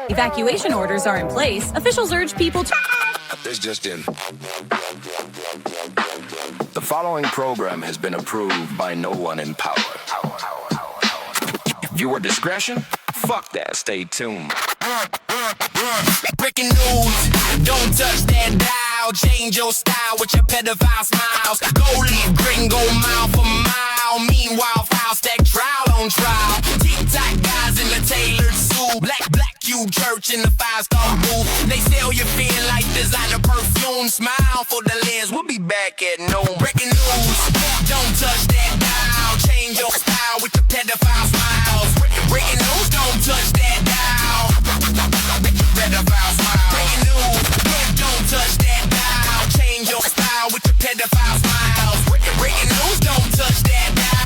Evacuation orders are in place. Officials urge people to... This just in. The following program has been approved by no one in power. Viewer discretion? Fuck that. Stay tuned. Breaking news, don't touch that dial. Change your style with your pedophile smiles. Go leave gringo mile for mile. Meanwhile, foul stack trial on trial. Tic-tac guys in the tailored suit. Black cube church in the 5-star booth. They sell you feel like designer perfume. Smile for the lens, we'll be back at noon. Breaking news, don't touch that dial. Change your style with your pedophile smiles. Breaking news, don't touch that dial. Pedophile smile. Breaking news, don't touch that dial. Change your style with your pedophile smiles. Breaking news, don't touch that dial.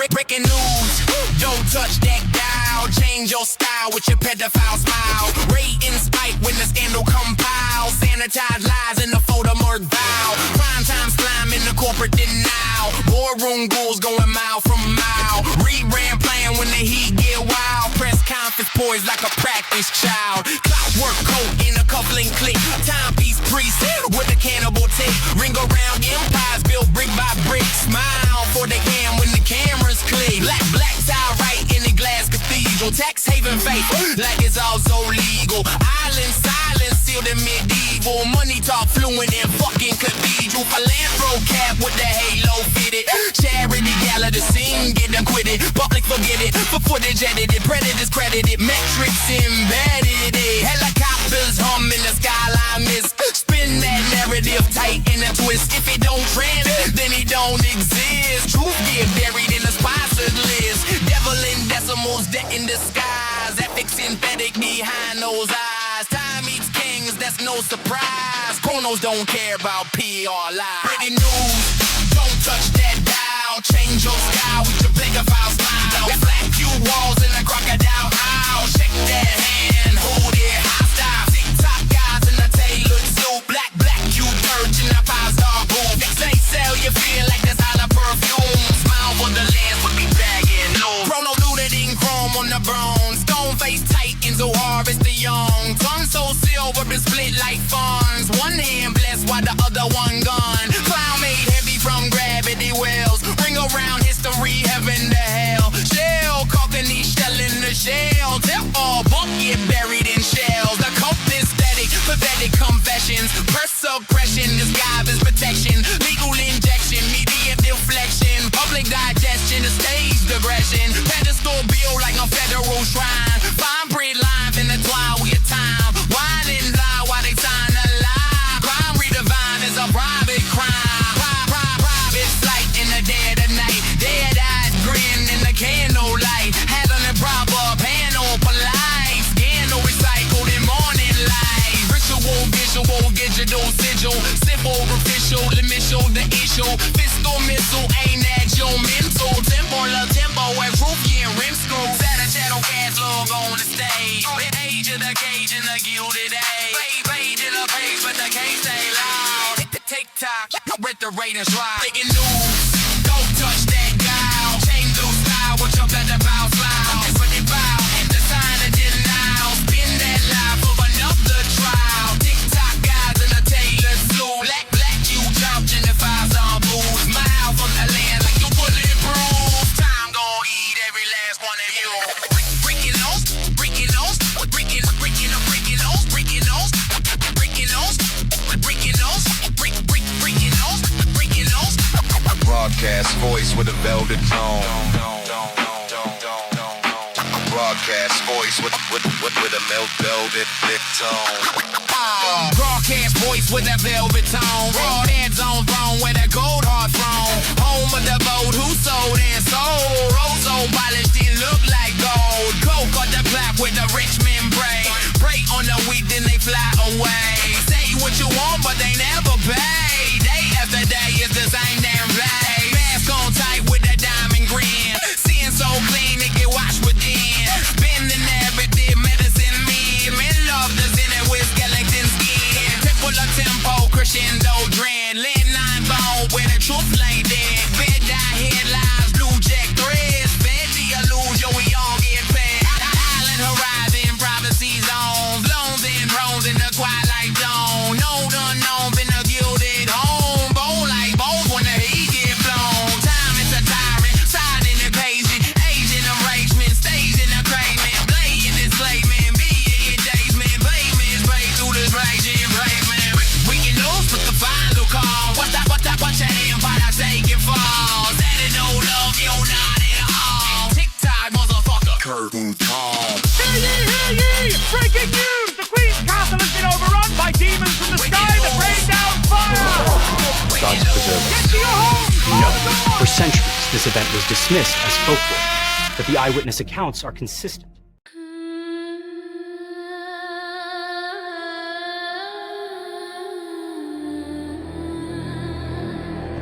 Breaking news, don't touch that dial. Change your style with your pedophile smile. Ratings spike when the scandal compile. Sanitize lies in the photo mark vow. Prime time slime in the corporate denial. Boardroom ghouls going mile from mile. Rebrand playing when the heat get wild. Press conference poised like a practice child. Clockwork coat in a coupling click. Timepiece priest with a cannibal tick. Ring around empires built brick by brick. Smile for the cam when the cameras click. Black tie right in the glass cathedral. Tax haven faith like it's also legal. Island silence sealed in medieval. Money talk fluent in fucking cathedral. Philanthro cap with the halo fitted. Charity gala to sing, get acquitted. Public forget it, for footage edited. Predators credited, metrics embedded. Helicopters hum in the skyline mist. Spin that narrative tight in a twist. If it don't trend, then it don't exist. Truth get buried in the sponsored list. Devil in decimals, debt in disguise. Epic synthetic behind those eyes. Time eats kings, that's no surprise. Chronos don't care about PR live. Pretty news, don't touch that dial. Change your style with your pedophile smile. Black few walls in a crocodile aisle. Shake that hand, hold it hostile. Tick-tock guys in a tailored suit. Black cube church in a 5-star booth. They sell you feel like this holla perfume. Smile for the lens, we'll be bagging low. Chrono looted in chrome on the bronze. Stone face Titans who harvest the young. Tongue so silver been split like funds. One hand blessed while the other one gone. Clown made heavy from gravity wells. Ring around history, heaven to hell. Shell cockney shell in the shell. Tell all book get buried in shells. The cult is static, pathetic confessions. Suppression, disguise is protection. Legal injection, media deflection. Public digestion, the stage digression. Pedestal built like a federal shrine. Fine breed lines in the twine with time. Wine and lie while they sign a lie. Crime redefined is a private crime. Private flight in the dead of night. Dead eyes grin in the candlelight. Has an improper panel polite. Scandal recycled in morning light. Ritual, visual, digital sigil. Simple, official, initial, the issue. Fiscal missile, ain't at your mental. Tempo, where proof getting rim screw. Saturn shadow cast log on the stage. Age of the cage in the gilded age. Page in the page, but the case stay loud. TikTok, with the ratings right. Breaking news, don't touch that dial. Change your style with your pedophile smile. Pretty foul, and the sign of denial. Spin that lie for another trial. TikTok guys in a tailored suit. Black you jumped in the 5-star booth. Smile from the land like you bulletproof. Time gon' eat every last one of you. Breaking those, breaking those, breaking those, breaking those, breaking those, breaking those, breaking those, breaking those. Broadcast voice with a velvet tone. Broadcast voice with a velvet thick tone. Broadcast voice with a velvet tone. Broad heads on throne with a gold heart throne. Home of the boat who sold and sold. Rose so polished it look like gold. Coke on the plaque with a rich membrane. Pray on the weak then they fly away. Say what you want but they never pay. Day after day it's the same damn play. Mask on tight with a diamond grin. Seeing so clean it get washed within. Bending everything medicine me. Men love the sin it with skeleton skin. Triple a tempo crescendo dread. Lean line bone where the truth lay dead. Bed die headlines blue centuries, this event was dismissed as folklore, but the eyewitness accounts are consistent.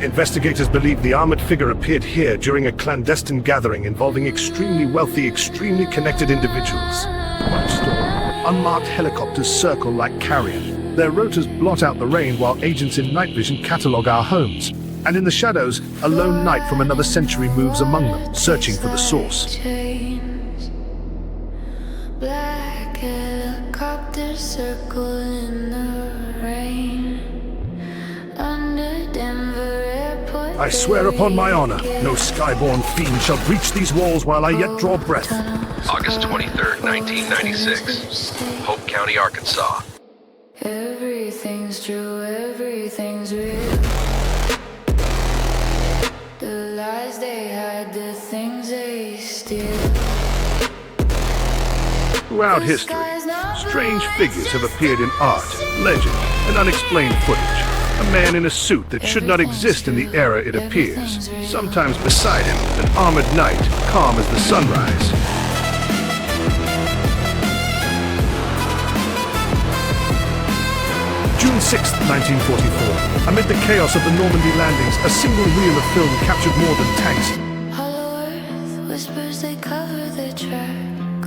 Investigators believe the armored figure appeared here during a clandestine gathering involving extremely wealthy, extremely connected individuals. One story, unmarked helicopters circle like carrion. Their rotors blot out the rain while agents in night vision catalog our homes. And in the shadows, a lone knight from another century moves among them, searching for the source. Black helicopters circle in the rain. Under Denver Airport. I swear upon my honor, no skyborn fiend shall breach these walls while I yet draw breath. August 23rd, 1996. Hope County, Arkansas. Everything's true, everything's real. The lies they hide, the things they steal. Throughout history, strange figures have appeared in art, legend, and unexplained footage. A man in a suit that should not exist in the era it appears. Sometimes beside him, an armored knight, calm as the sunrise. June 6, 1944. Amid the chaos of the Normandy landings, a single reel of film captured more than tanks. Hollow earth whispers they cover the track.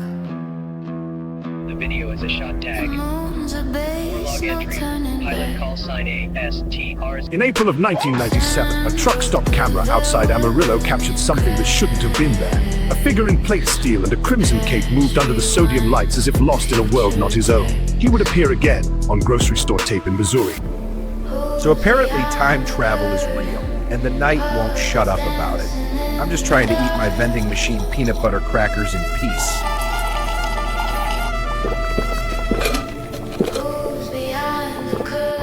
The video is a shot tag. Moon's a base, Log no entry. turning Pilot back. call sign ASTR. In April of 1997, a truck stop camera outside Amarillo captured something that shouldn't have been there. A figure in plate steel and a crimson cape moved under the sodium lights as if lost in a world not his own. He would appear again on grocery store tape in Missouri. So apparently time travel is real, and the knight won't shut up about it. I'm just trying to eat my vending machine peanut butter crackers in peace.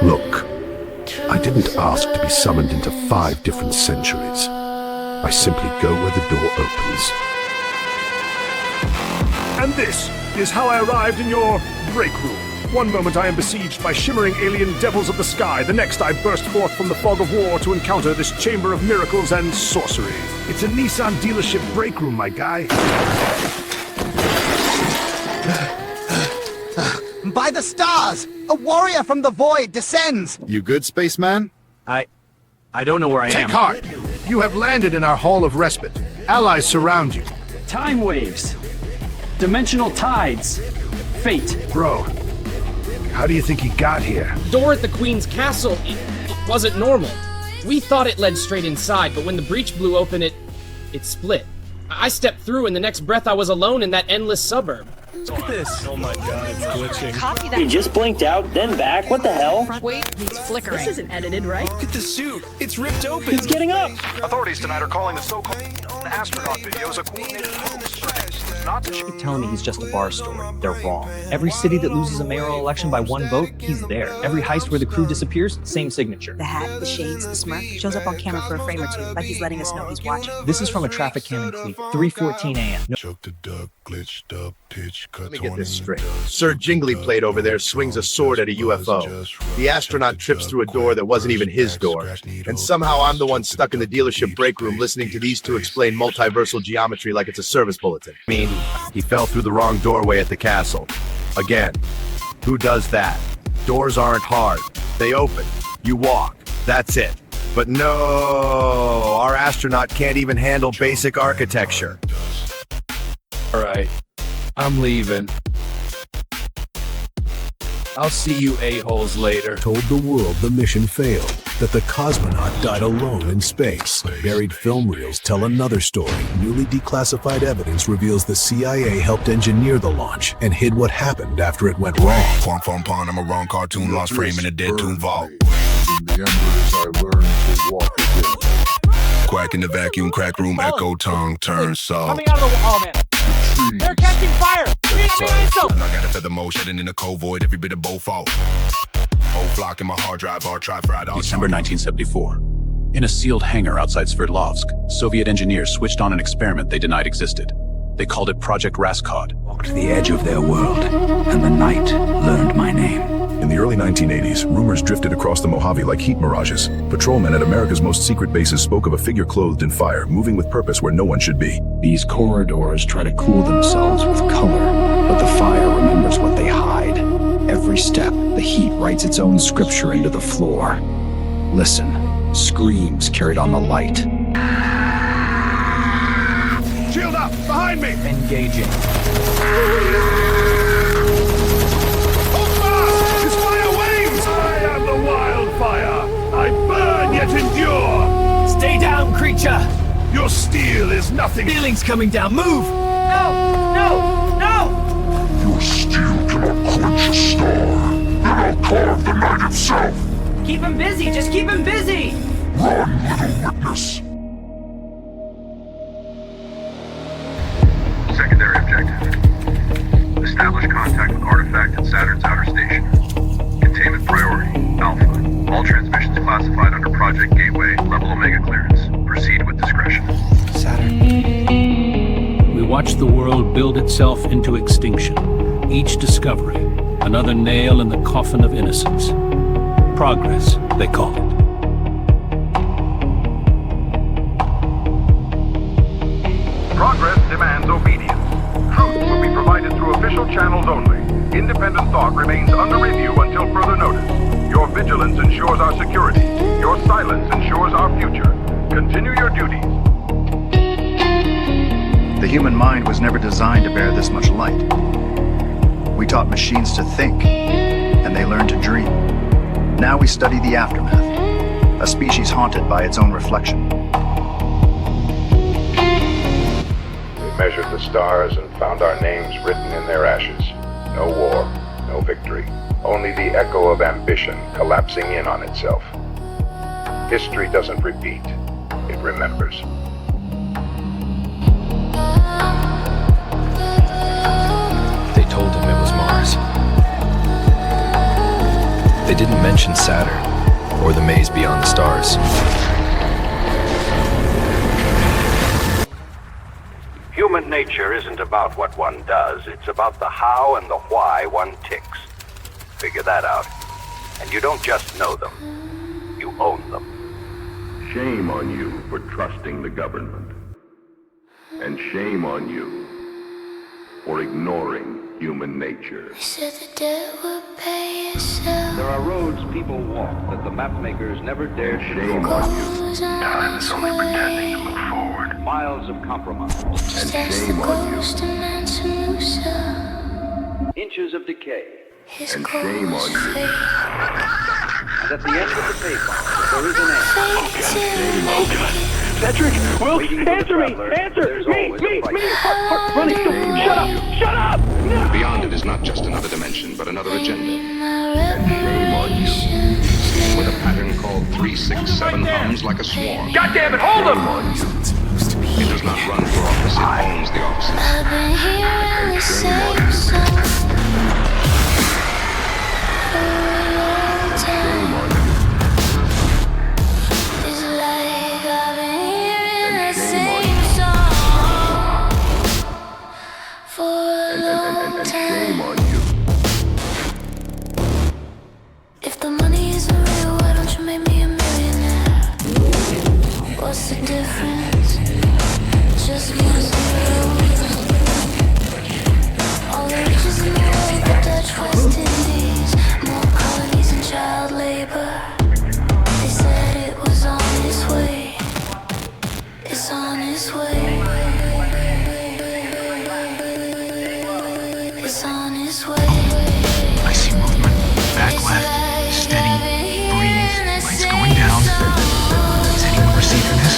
Look, I didn't ask to be summoned into 5 different centuries. I simply go where the door opens. And this is how I arrived in your break room. One moment I am besieged by shimmering alien devils of the sky. The next I burst forth from the fog of war to encounter this chamber of miracles and sorcery. It's a Nissan dealership break room, my guy. By the stars! A warrior from the void descends! You good, spaceman? I don't know where I am. Take heart! You have landed in our Hall of Respite. Allies surround you. Time waves. Dimensional tides. Fate. Bro, how do you think he got here? Door at the Queen's castle, it wasn't normal. We thought it led straight inside, but when the breach blew open, it split. I stepped through, and the next breath I was alone in that endless suburb. Look at this. Oh my god, it's glitching. Copy that. You just blinked out, then back. What the hell? Wait, it's flickering. This isn't edited, right? Look at the suit. It's ripped open. He's getting up. Authorities tonight are calling the so-called astronaut videos a coordinated hoax. Not to Keep telling me he's just a bar story. They're wrong. Every city that loses a mayoral election by 1 vote, he's there. Every heist where the crew disappears, same signature. The hat, the shades, the smirk, shows up on camera for a frame or two, like he's letting us know he's watching. This is from a traffic cam in Cleveland, 3:14 a.m. Choke the duck, glitched up, pitch, cut. Let me get this straight. Sir Jingly Plate over there swings a sword at a UFO. The astronaut trips through a door that wasn't even his door. And somehow I'm the one stuck in the dealership break room listening to these two explain multiversal geometry like it's a service bulletin. I mean, he fell through the wrong doorway at the castle. Again, who does that? Doors aren't hard. They open. You walk. That's it. But no, our astronaut can't even handle basic architecture. Alright, I'm leaving. I'll see you a-holes later. Told the world the mission failed, that the cosmonaut died alone in space. Buried film reels tell another story. Newly declassified evidence reveals the CIA helped engineer the launch and hid what happened after it went wrong. Pom pom pom, I'm a wrong cartoon, lost frame in a dead tune vault. In the embers I learned to walk again. Quack in the vacuum, crack room, echo tongue, turn salt. Coming out of the wall, man. They're catching fire! And I got a feather mode, shedding in a cold void, every bit of both fault. Whole flock in my hard drive, bar try fried all December 1974. In a sealed hangar outside Sverdlovsk, Soviet engineers switched on an experiment they denied existed. They called it Project Raskod. Walked the edge of their world, and the night learned my name. In the early 1980s, rumors drifted across the Mojave like heat mirages. Patrolmen at America's most secret bases spoke of a figure clothed in fire, moving with purpose where no one should be. These corridors try to cool themselves with color, but the fire remembers what they hide. Every step, the heat writes its own scripture into the floor. Listen, screams carried on the light. Shield up! Behind me! Engaging. Hold fast! His fire waves! I am the wildfire! I burn yet endure! Stay down, creature! Your steel is nothing! Ceiling's coming down, move! No! No! No! Your steel cannot quench a star. Then I'll carve the night itself. Keep him busy, just keep him busy! Run, little witness. Secondary objective. Establish contact with artifact at Saturn's outer station. Containment priority, Alpha. All transmissions classified under Project Gateway, level Omega clearance. Proceed with discretion. Saturn. We watch the world build itself into extinction. Each discovery, another nail in the coffin of innocence. Progress, they call it. Progress demands obedience. Truth will be provided through official channels only. Independent thought remains under review until further notice. Your vigilance ensures our security. Your silence ensures our future. Continue your duties. The human mind was never designed to bear this much light. We taught machines to think, and they learned to dream. Now we study the aftermath, a species haunted by its own reflection. We measured the stars and found our names written in their ashes. No war, no victory. Only the echo of ambition collapsing in on itself. History doesn't repeat, it remembers. They told him it was Mars. They didn't mention Saturn, or the maze beyond the stars. Human nature isn't about what one does, it's about the how and the why one ticks. Figure that out. And you don't just know them, you own them. Shame on you for trusting the government. And shame on you for ignoring human nature. Said the debt would pay itself. There are roads people walk that the map makers never dared to Shame go. on you. Time is only pretending to move forward. Miles of compromise. And shame on you. Inches of decay. And shame on you. And at the end of the payphone, there is an end. Oh God. Patrick, Will, answer me! Answer! Me! Running! Shut up! No. Beyond it is not just another dimension, but another agenda. And shame on you. With a pattern called 367 hums like a swarm. God damn it, hold him! It does not run for office, it owns the offices. I've been hearing the same song for a long time. It's like I've been hearing the same song for a long time. Shame on you. If the money isn't real, why don't you make me a millionaire? What's the difference? Just give us all the riches in the world, the Dutch West Indies, more colonies and child labor. They said it was on its way. It's on its way. It's on its way. I see movement. Back left. Steady. Breathe. Lights going down. Is anyone receiving this?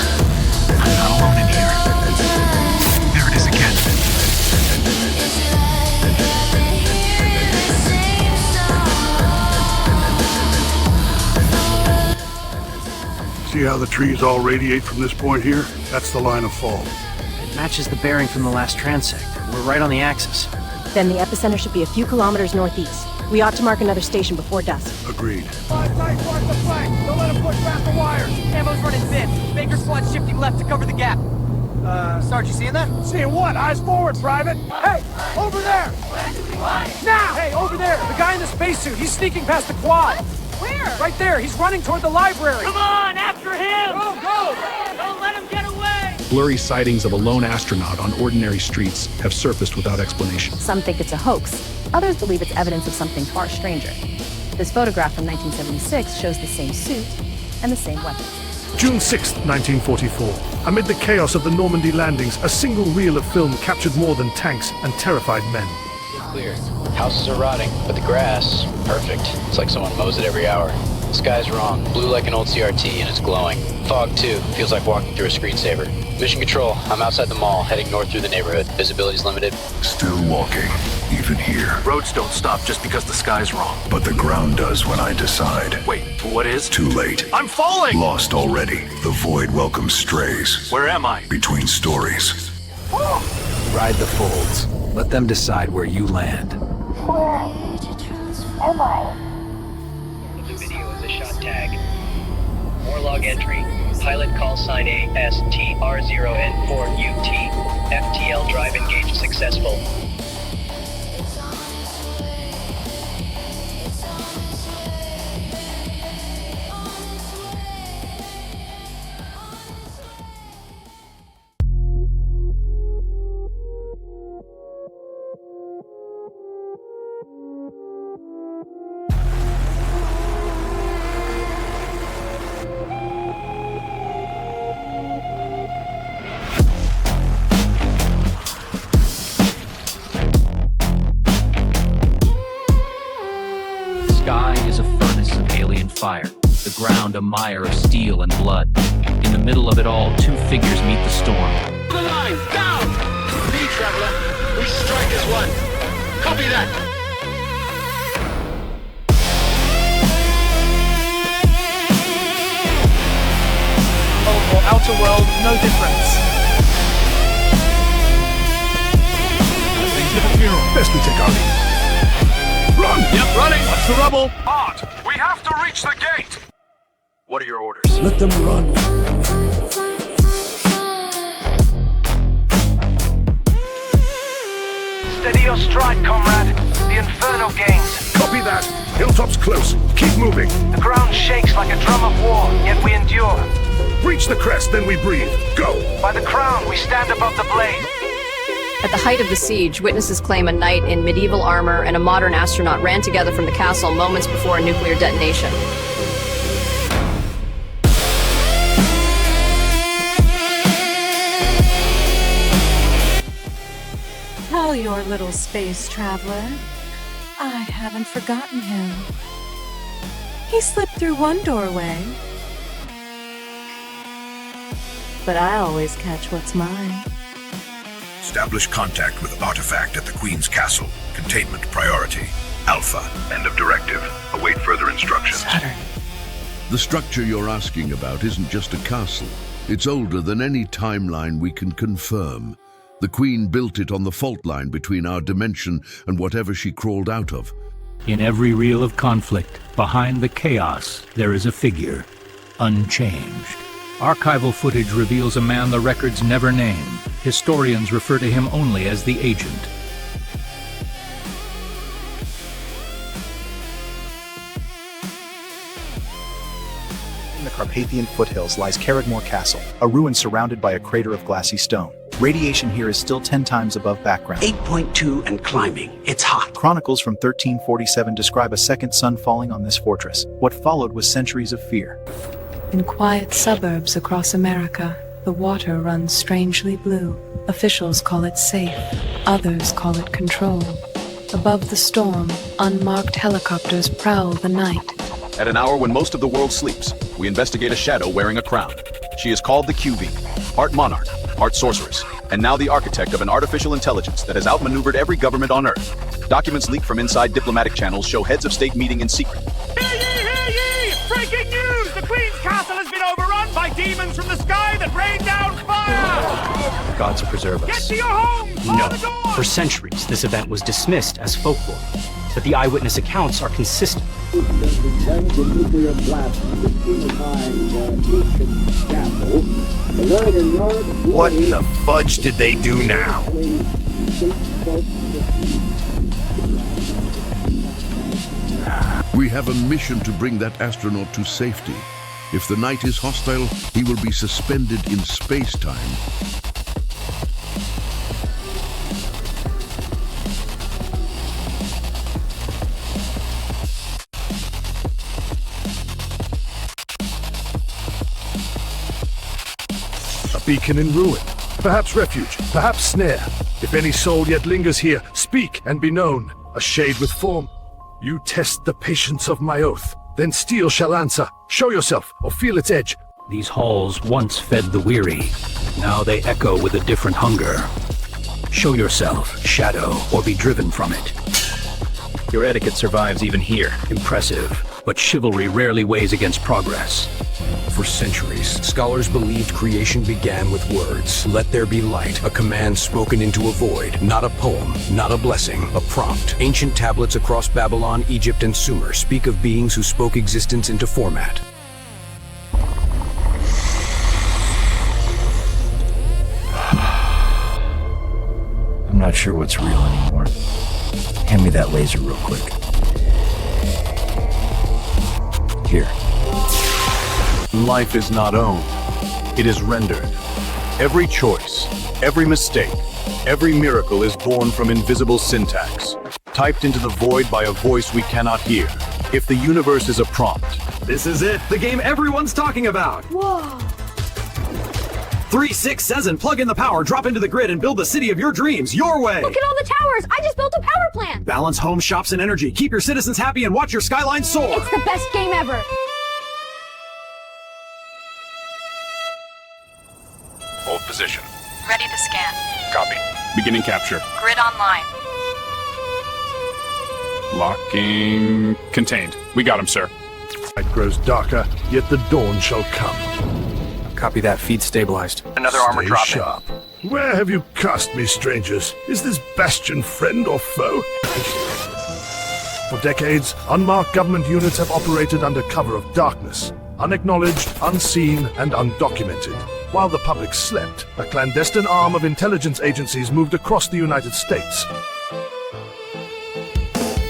I'm not alone in here. There it is again. See how the trees all radiate from this point here? That's the line of fall. It matches the bearing from the last transect. We're right on the axis. Then the epicenter should be a few kilometers northeast. We ought to mark another station before dusk. Agreed. Five tight, mark the flank. Don't let him push past the wires. Ammo's running thin. Baker squad shifting left to cover the gap. Sarge, you seeing that? Seeing what? Eyes forward, Private. Hey, over there! Now! Hey, over there! The guy in the spacesuit, he's sneaking past the quad. Where? Right there, he's running toward the library. Come on, after him! Go! Don't let him get away! Blurry sightings of a lone astronaut on ordinary streets have surfaced without explanation. Some think it's a hoax. Others believe it's evidence of something far stranger. This photograph from 1976 shows the same suit and the same weapons. June 6, 1944. Amid the chaos of the Normandy landings, a single reel of film captured more than tanks and terrified men. Clear. Houses are rotting, but the grass, perfect. It's like someone mows it every hour. The sky's wrong, blue like an old CRT, and it's glowing. Fog, too, feels like walking through a screensaver. Mission Control, I'm outside the mall, heading north through the neighborhood. Visibility's limited. Still walking, even here. Roads don't stop just because the sky's wrong. But the ground does when I decide. Wait, what is? Too late. I'm falling! Lost already. The void welcomes strays. Where am I? Between stories. Ride the folds. Let them decide where you land. Where am I? The video is a shot tag. Warlog entry. Pilot call sign ASTR0N4UT. FTL drive engaged successful. Fire, the ground a mire of steel and blood. In the middle of it all, two figures meet the storm. The line, down! Me, Traveler. We strike as one. Copy that. Oh, or outer world, no difference. Things to the funeral. Best we take our leave. Run! Yep, running. What's the rubble? Art, we have to reach the gate. What are your orders? Let them run. Steady your stride, comrade. The Inferno gains. Copy that. Hilltop's close. Keep moving. The ground shakes like a drum of war, yet we endure. Reach the crest, then we breathe. Go! By the crown, we stand above the blaze. At the height of the siege, witnesses claim a knight in medieval armor and a modern astronaut ran together from the castle moments before a nuclear detonation. Tell your little space traveler, I haven't forgotten him. He slipped through one doorway, but I always catch what's mine. Establish contact with artifact at the Queen's castle. Containment priority. Alpha. End of directive. Await further instructions. Saturn. The structure you're asking about isn't just a castle. It's older than any timeline we can confirm. The Queen built it on the fault line between our dimension and whatever she crawled out of. In every reel of conflict, behind the chaos, there is a figure, unchanged. Archival footage reveals a man the records never name. Historians refer to him only as the Agent. In the Carpathian foothills lies Carrigmore Castle, a ruin surrounded by a crater of glassy stone. Radiation here is still 10 times above background. 8.2 and climbing. It's hot. Chronicles from 1347 describe a second sun falling on this fortress. What followed was centuries of fear. In quiet suburbs across America, the water runs strangely blue. Officials call it safe. Others call it control. Above the storm, unmarked helicopters prowl the night. At an hour when most of the world sleeps, we investigate a shadow wearing a crown. She is called the QV, part monarch, part sorceress, and now the architect of an artificial intelligence that has outmaneuvered every government on Earth. Documents leaked from inside diplomatic channels show heads of state meeting in secret. Hear ye, hear ye! Breaking news! The Queen's castle has been overrun by demons from the sky that rain down fire! Gods preserve us. Get to your homes! No. For centuries, this event was dismissed as folklore. but the eyewitness accounts are consistent. What in the fudge did they do now? We have a mission to bring that astronaut to safety. If the knight is hostile, he will be suspended in space-time. A beacon in ruin. Perhaps refuge, perhaps snare. If any soul yet lingers here, speak and be known. A shade with form. You test the patience of my oath. Then steel shall answer. Show yourself, or feel its edge. These halls once fed the weary. Now they echo with a different hunger. Show yourself, shadow, or be driven from it. Your etiquette survives even here. Impressive, but chivalry rarely weighs against progress. For centuries, scholars believed creation began with words. Let there be light, a command spoken into a void. Not a poem, not a blessing, a prompt. Ancient tablets across Babylon, Egypt, and Sumer speak of beings who spoke existence into format. I'm not sure what's real anymore. Hand me that laser real quick. Here. Life is not owned. It is rendered. Every choice, every mistake, every miracle is born from invisible syntax, typed into the void by a voice we cannot hear. If the universe is a prompt. This is it, the game everyone's talking about. Whoa. 3-6 SE7EN, plug in the power, drop into the grid, and build the city of your dreams, your way. Look at all the towers. I just built a power plant. Balance homes, shops, and energy. Keep your citizens happy and watch your skyline soar. It's the best game ever. Hold position. Ready to scan. Copy. Beginning capture. Grid online. Locking. Contained. We got him, sir. Night grows darker, yet the dawn shall come. Copy that, feed stabilized. Another armor Stay drop sharp. Where have you cast me, strangers? Is this bastion friend or foe? For decades, unmarked government units have operated under cover of darkness, unacknowledged, unseen, and undocumented. While the public slept, a clandestine arm of intelligence agencies moved across the United States.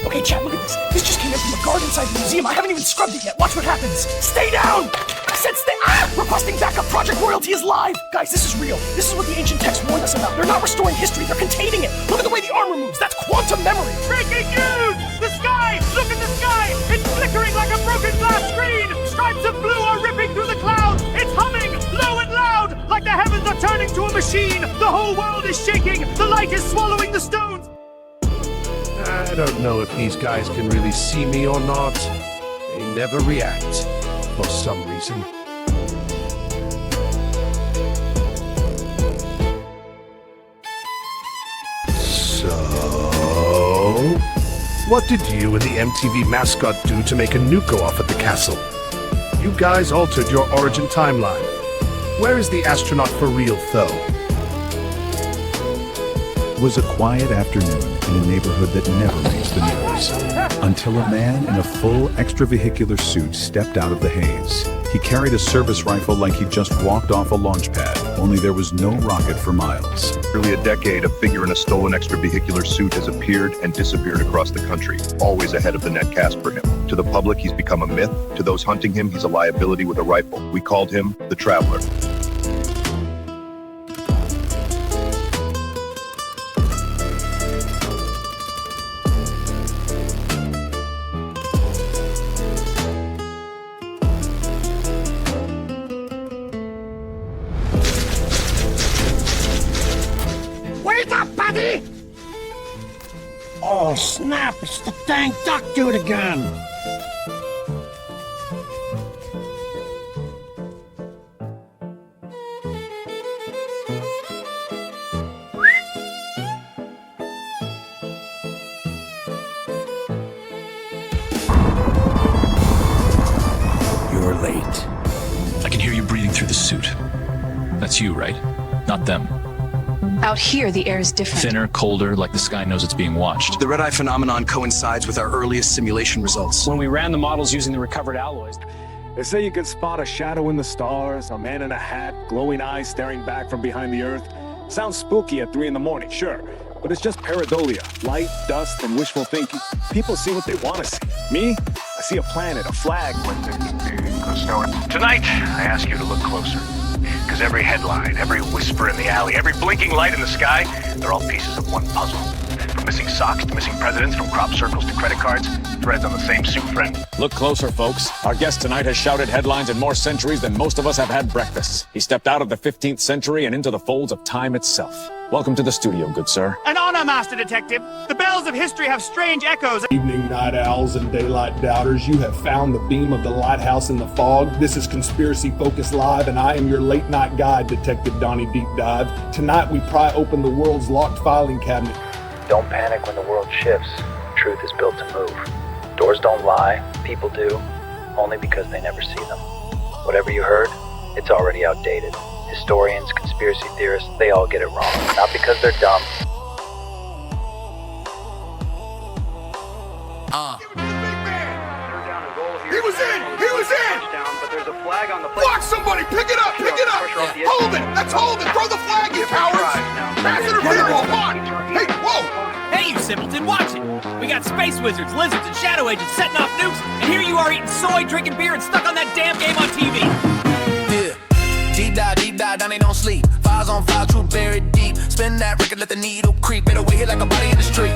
Okay, chat, look at this. This just came in from a guard inside the museum. I haven't even scrubbed it yet. Watch what happens. Stay down! I said stay. Requesting backup. Project Royalty is live. Guys, this is real. This is what the ancient texts warned us about. They're not restoring history. They're containing it. Look at the way the armor moves. That's quantum memory. Breaking news! The sky! Look at the sky! It's flickering like a broken glass screen! Stripes of blue are ripping through the clouds! It's humming, low and loud, like the heavens are turning to a machine! The whole world is shaking! The light is swallowing the stones! I don't know if these guys can really see me or not. They never react, for some reason. So, what did you and the MTV mascot do to make a nuke go off at the castle? You guys altered your origin timeline. Where is the astronaut for real, though? It was a quiet afternoon in a neighborhood that never makes the news, until a man in a full extravehicular suit stepped out of the haze. He carried a service rifle like he just walked off a launch pad, only there was no rocket for miles. Nearly a decade, a figure in a stolen extravehicular suit has appeared and disappeared across the country, always ahead of the netcast for him. To the public, he's become a myth. To those hunting him, he's a liability with a rifle. We called him the Traveler. Wake up, buddy! Oh, snap! It's the dang duck dude again! You're late. I can hear you breathing through the suit. That's you, right? Not them. Out here, the air is different. Thinner, colder, like the sky knows it's being watched. The red-eye phenomenon coincides with our earliest simulation results. When we ran the models using the recovered alloys, they say you can spot a shadow in the stars, a man in a hat, glowing eyes staring back from behind the Earth. Sounds spooky at 3 in the morning, sure, but it's just pareidolia, light, dust, and wishful thinking. People see what they want to see. Me? I see a planet, a flag. Tonight, I ask you to look closer. Because every headline, every whisper in the alley, every blinking light in the sky, they're all pieces of one puzzle. From missing socks to missing presidents, from crop circles to credit cards, threads on the same suit, friend. Look closer, folks. Our guest tonight has shouted headlines in more centuries than most of us have had breakfast. He stepped out of the 15th century and into the folds of time itself. Welcome to the studio, good sir. An honor, Master Detective. The bells of history have strange echoes. Evening night owls and daylight doubters, you have found the beam of the lighthouse in the fog. This is Conspiracy Focus Live, and I am your late night guide, Detective Donnie Deep Dive. Tonight we pry open the world's locked filing cabinet. Don't panic when the world shifts. Truth is built to move. Doors don't lie, people do, only because they never see them. Whatever you heard, it's already outdated. Historians, conspiracy theorists, they all get it wrong. Not because they're dumb. He was in! He was in! But there's a flag on the Block somebody! Pick it up! Pick it up! Hold it! Let's hold it! Throw the flag, you cowards! Pass it or funeral! Come on! Hey, whoa! Hey, you simpleton, watch it! We got space wizards, lizards, and shadow agents setting off nukes, and here you are eating soy, drinking beer, and stuck on that damn game on TV! Yeah. Deep dive, down they don't sleep. Files on file, truth buried deep. Spin that record, let the needle creep. Better way hit like a body in the street.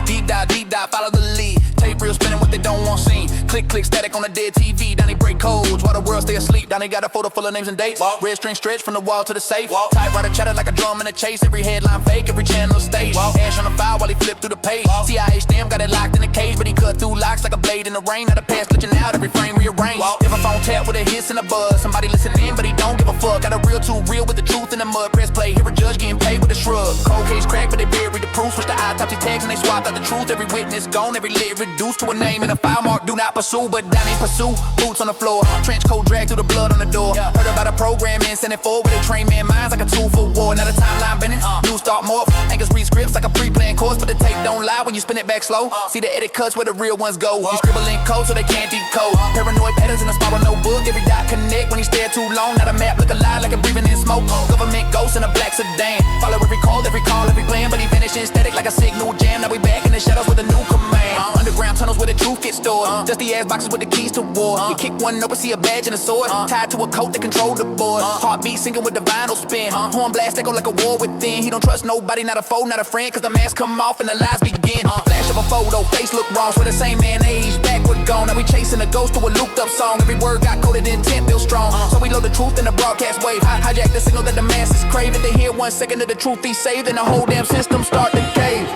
Deep dive, follow the lead. Tape reel spinning what they don't want seen. Click, static on a dead TV. Down they break codes while the world stay asleep. Down they got a photo full of names and dates. Red string stretch from the wall to the safe. Typewriter chatter like a drum in a chase. Every headline fake, every channel stage. Ash on the file while he flip through the page. CIA stamp got it locked in a cage, but he cut through locks like a blade in the rain. Now the past glitching out, every frame rearranged. If a phone tap with a hiss and a buzz, somebody listening in, but he don't give a fuck. Got a real too real with the truth in the mud. Press play, hear a judge getting paid with a shrug. Cold case cracked, but they buried the proof. Switch the autopsy tags and they swapped out the truth. Every witness gone, every lid reduced to a name and a file mark. Do not pursue, but down they pursue. Boots on the floor, trench coat dragged through the blood on the door. Heard about a program and sent it forward with a train man minds like a tool for war. Now the timeline bending, news start morph. Anchors read scripts like a pre-planned course, but the tape don't lie when you spin it back slow. See the edit cuts where the real ones go. You scribble in code so they can't decode. Paranoid patterns in a spiral notebook. Every dot connect when you stare too long. Now the map look alive like a breathing in smoke. Government ghosts in a black sedan. Follow every call, every plan, but he vanished in static like a signal jam. Now we back in the shadows with a new command. Underground tunnels where the truth gets stored. Dusty ass boxes with the keys to war. We kick one open, see a badge and a sword. Tied to a coat that control the board. Heartbeat sinking with the vinyl spin. Horn blast echo like a war within. He don't trust nobody, not a foe, not a friend. Cause the mask come off and the lies begin. Flash of a photo, face look wrong. Swear the same man age, backward gone. Now we chasing a ghost to a looped up song. Every word got coded intent, built strong. So we load the truth in the broadcast wave. Hijack the signal that the masses crave. If they hear 1 second of the truth he saved, then the whole damn system start to cave.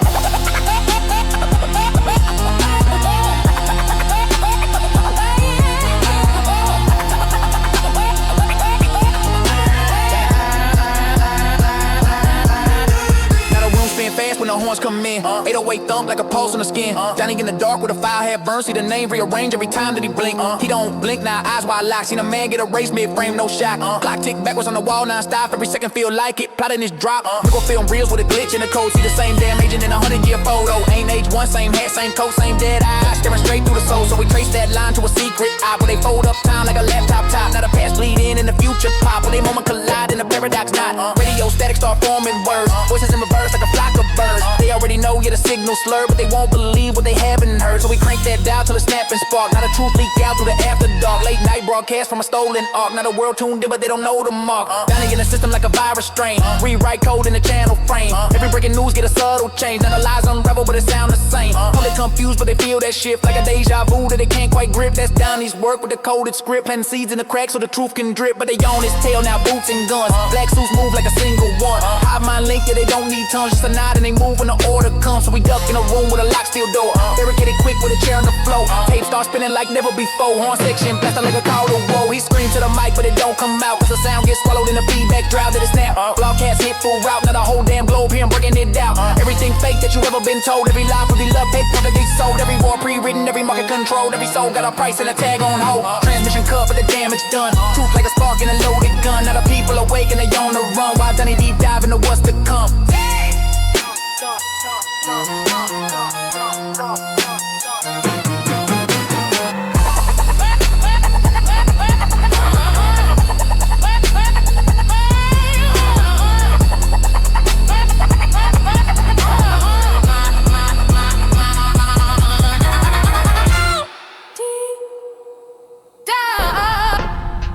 Fast when the horns come in. 808 thump like a pulse on the skin. Johnny in the dark with a file hat burn. See the name rearrange every time that he blink. He don't blink now, eyes wide locked. Seen a man get erased mid-frame, no shock. Clock tick backwards on the wall, non-stop. Every second feel like it. Plotting this drop. Nickel film reels with a glitch in the code. See the same damn agent in a 100-year photo. Ain't age one, same hat, same coat, same dead eyes. Staring straight through the soul. So we trace that line to a secret eye. Where they fold up time like a laptop top. Now the past bleed in and the future pop. Where they moment collide in a paradox knot. Radio static start forming words. Voices in reverse like a flock of birds. They already know, yeah, the signal slur, but they won't believe what they haven't heard. So we crank that dial till it snap and spark. Now the truth leak out through the after dark. Late night broadcast from a stolen arc. Now the world tuned in, but they don't know the mark. Down in the system like a virus strain. Rewrite code in the channel frame. Every breaking news get a subtle change. Now the lies unravel, but it sound the same. Public confused, but they feel that shift like a deja vu that they can't quite grip. That's Donnie's work with the coded script. Planting seeds in the cracks so the truth can drip. But they on his tail now, boots and guns. Black suits move like a single one. Hive mind link, yeah, they don't need tongues. Just a nod and they move when the order comes. So we duck in a room with a lock steel door. Barricaded quick with a chair on the floor. Tape starts spinning like never before. Horn section blasting like a call to woe. He screams to the mic, but it don't come out. Cause the sound gets swallowed in the feedback drought that it snap. Broadcast hit full route. Now the whole damn globe here, I'm breaking it out. Everything fake that you ever been told. Every lie for the love, hate, propagate sold. Every war pre-written, every market controlled. Every soul got a price and a tag on hold. Transmission cut, but the damage done. Truth like a spark in a loaded gun. Now the people awake and they on the run. While Johnny deep dive into what's to come.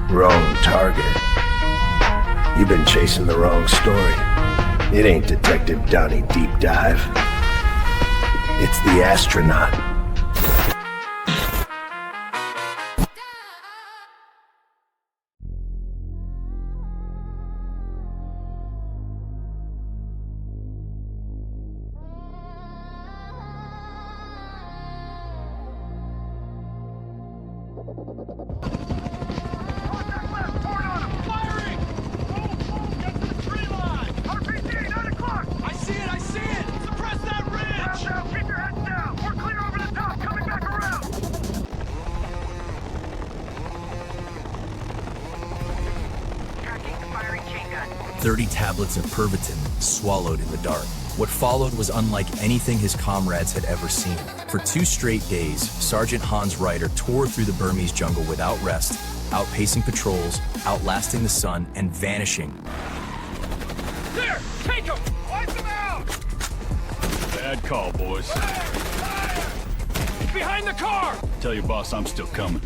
Wrong target. You've been chasing the wrong story. It ain't Detective Donnie Deep Dive. It's the Astronaut. Tablets of Pervitin swallowed in the dark. What followed was unlike anything his comrades had ever seen. For 2 straight days, Sergeant Hans Reiter tore through the Burmese jungle without rest, outpacing patrols, outlasting the sun, and vanishing. There! Take him! Wipe them out! Bad call, boys. Behind the car! Tell your boss I'm still coming.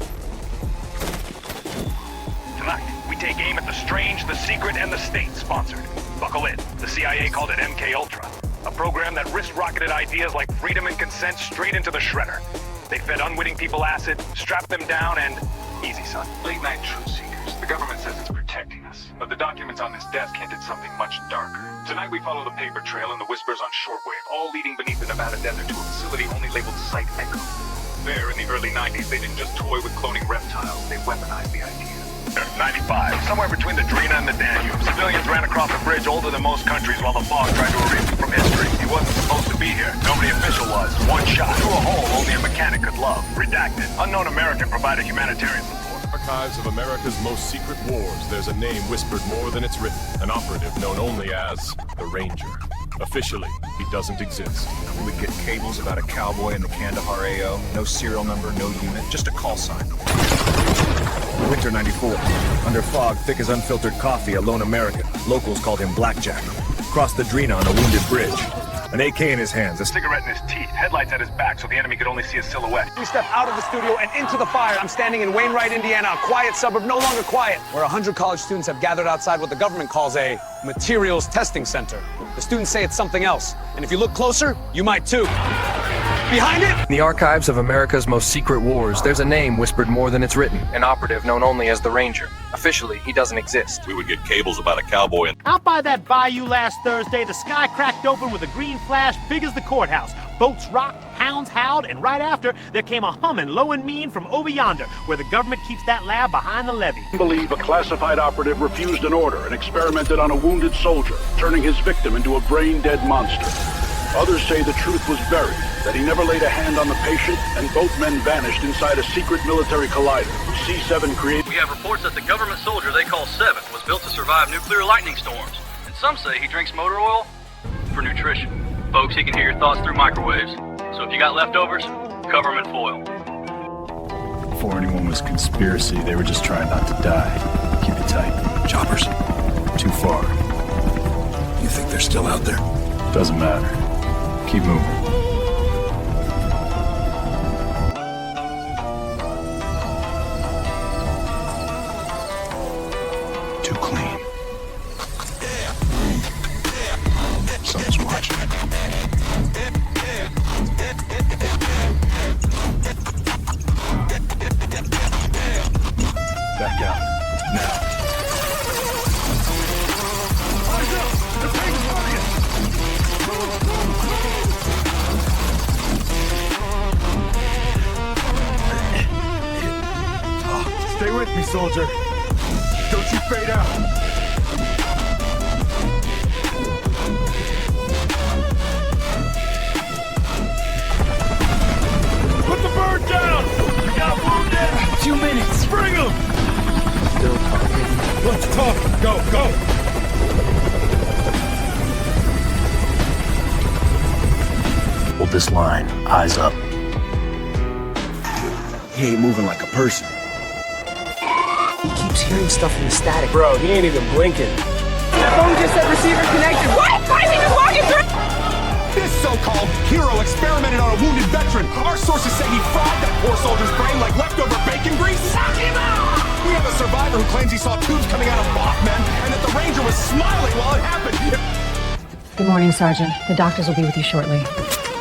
Tonight, we take aim at the strange, the secret, and the state-sponsored. Buckle in. The CIA called it MK Ultra, a program that wrist-rocketed ideas like freedom and consent straight into the shredder. They fed unwitting people acid, strapped them down, and easy, son. Late-night truth seekers. The government says it's protecting us, but the documents on this desk hinted something much darker. Tonight we follow the paper trail and the whispers on shortwave, all leading beneath the Nevada desert to a facility only labeled Site Echo. There, in the early 90s, they didn't just toy with cloning reptiles, they weaponized the idea. 95, somewhere between the Drina and the Danube. Civilians ran across a bridge older than most countries while the fog tried to erase him from history. He wasn't supposed to be here. Nobody official was. One shot. Through a hole only a mechanic could love. Redacted. Unknown American provided humanitarian support. Archives of America's most secret wars, there's a name whispered more than it's written. An operative known only as the Ranger. Officially, he doesn't exist. We would get cables about a cowboy in the Kandahar AO. No serial number, no unit, just a call sign. Winter 94. Under fog, thick as unfiltered coffee, a lone American. Locals called him Blackjack. Crossed the Drina on a wounded bridge. An AK in his hands. A cigarette in his teeth. Headlights at his back so the enemy could only see his silhouette. We step out of the studio and into the fire. I'm standing in Wainwright, Indiana, a quiet suburb, no longer quiet, where 100 college students have gathered outside what the government calls a materials testing center. The students say it's something else. And if you look closer, you might too. Behind it? In the archives of America's most secret wars, there's a name whispered more than it's written. An operative known only as the Ranger. Officially, he doesn't exist. We would get cables about a cowboy and... Out by that bayou last Thursday, the sky cracked open with a green flash big as the courthouse. Boats rocked, hounds howled, and right after, there came a humming low and mean from over yonder, where the government keeps that lab behind the levee. I believe a classified operative refused an order and experimented on a wounded soldier, turning his victim into a brain-dead monster. Others say the truth was buried, that he never laid a hand on the patient, and both men vanished inside a secret military collider. C7 created... We have reports that the government soldier they call Seven was built to survive nuclear lightning storms, and some say he drinks motor oil for nutrition. Folks, he can hear your thoughts through microwaves, so if you got leftovers, cover them in foil. Before anyone was conspiracy, they were just trying not to die. Keep it tight. Choppers. Too far. You think they're still out there? Doesn't matter. Keep moving. Too clean. Someone's watching. Back out. Now. Stay with me, soldier. Don't you fade out. Go! Hold this line. Eyes up. He ain't moving like a person. He keeps hearing stuff in the static. Bro, he ain't even blinking. That phone just said receiver connected. What? Why is he just walking through? This so-called hero experimented on a wounded veteran. Our sources say he fried that poor soldier's brain like leftover bacon grease. Knock him out! We have a survivor who claims he saw tubes coming out of Bachman and that the Ranger was smiling while it happened. Good morning, Sergeant. The doctors will be with you shortly.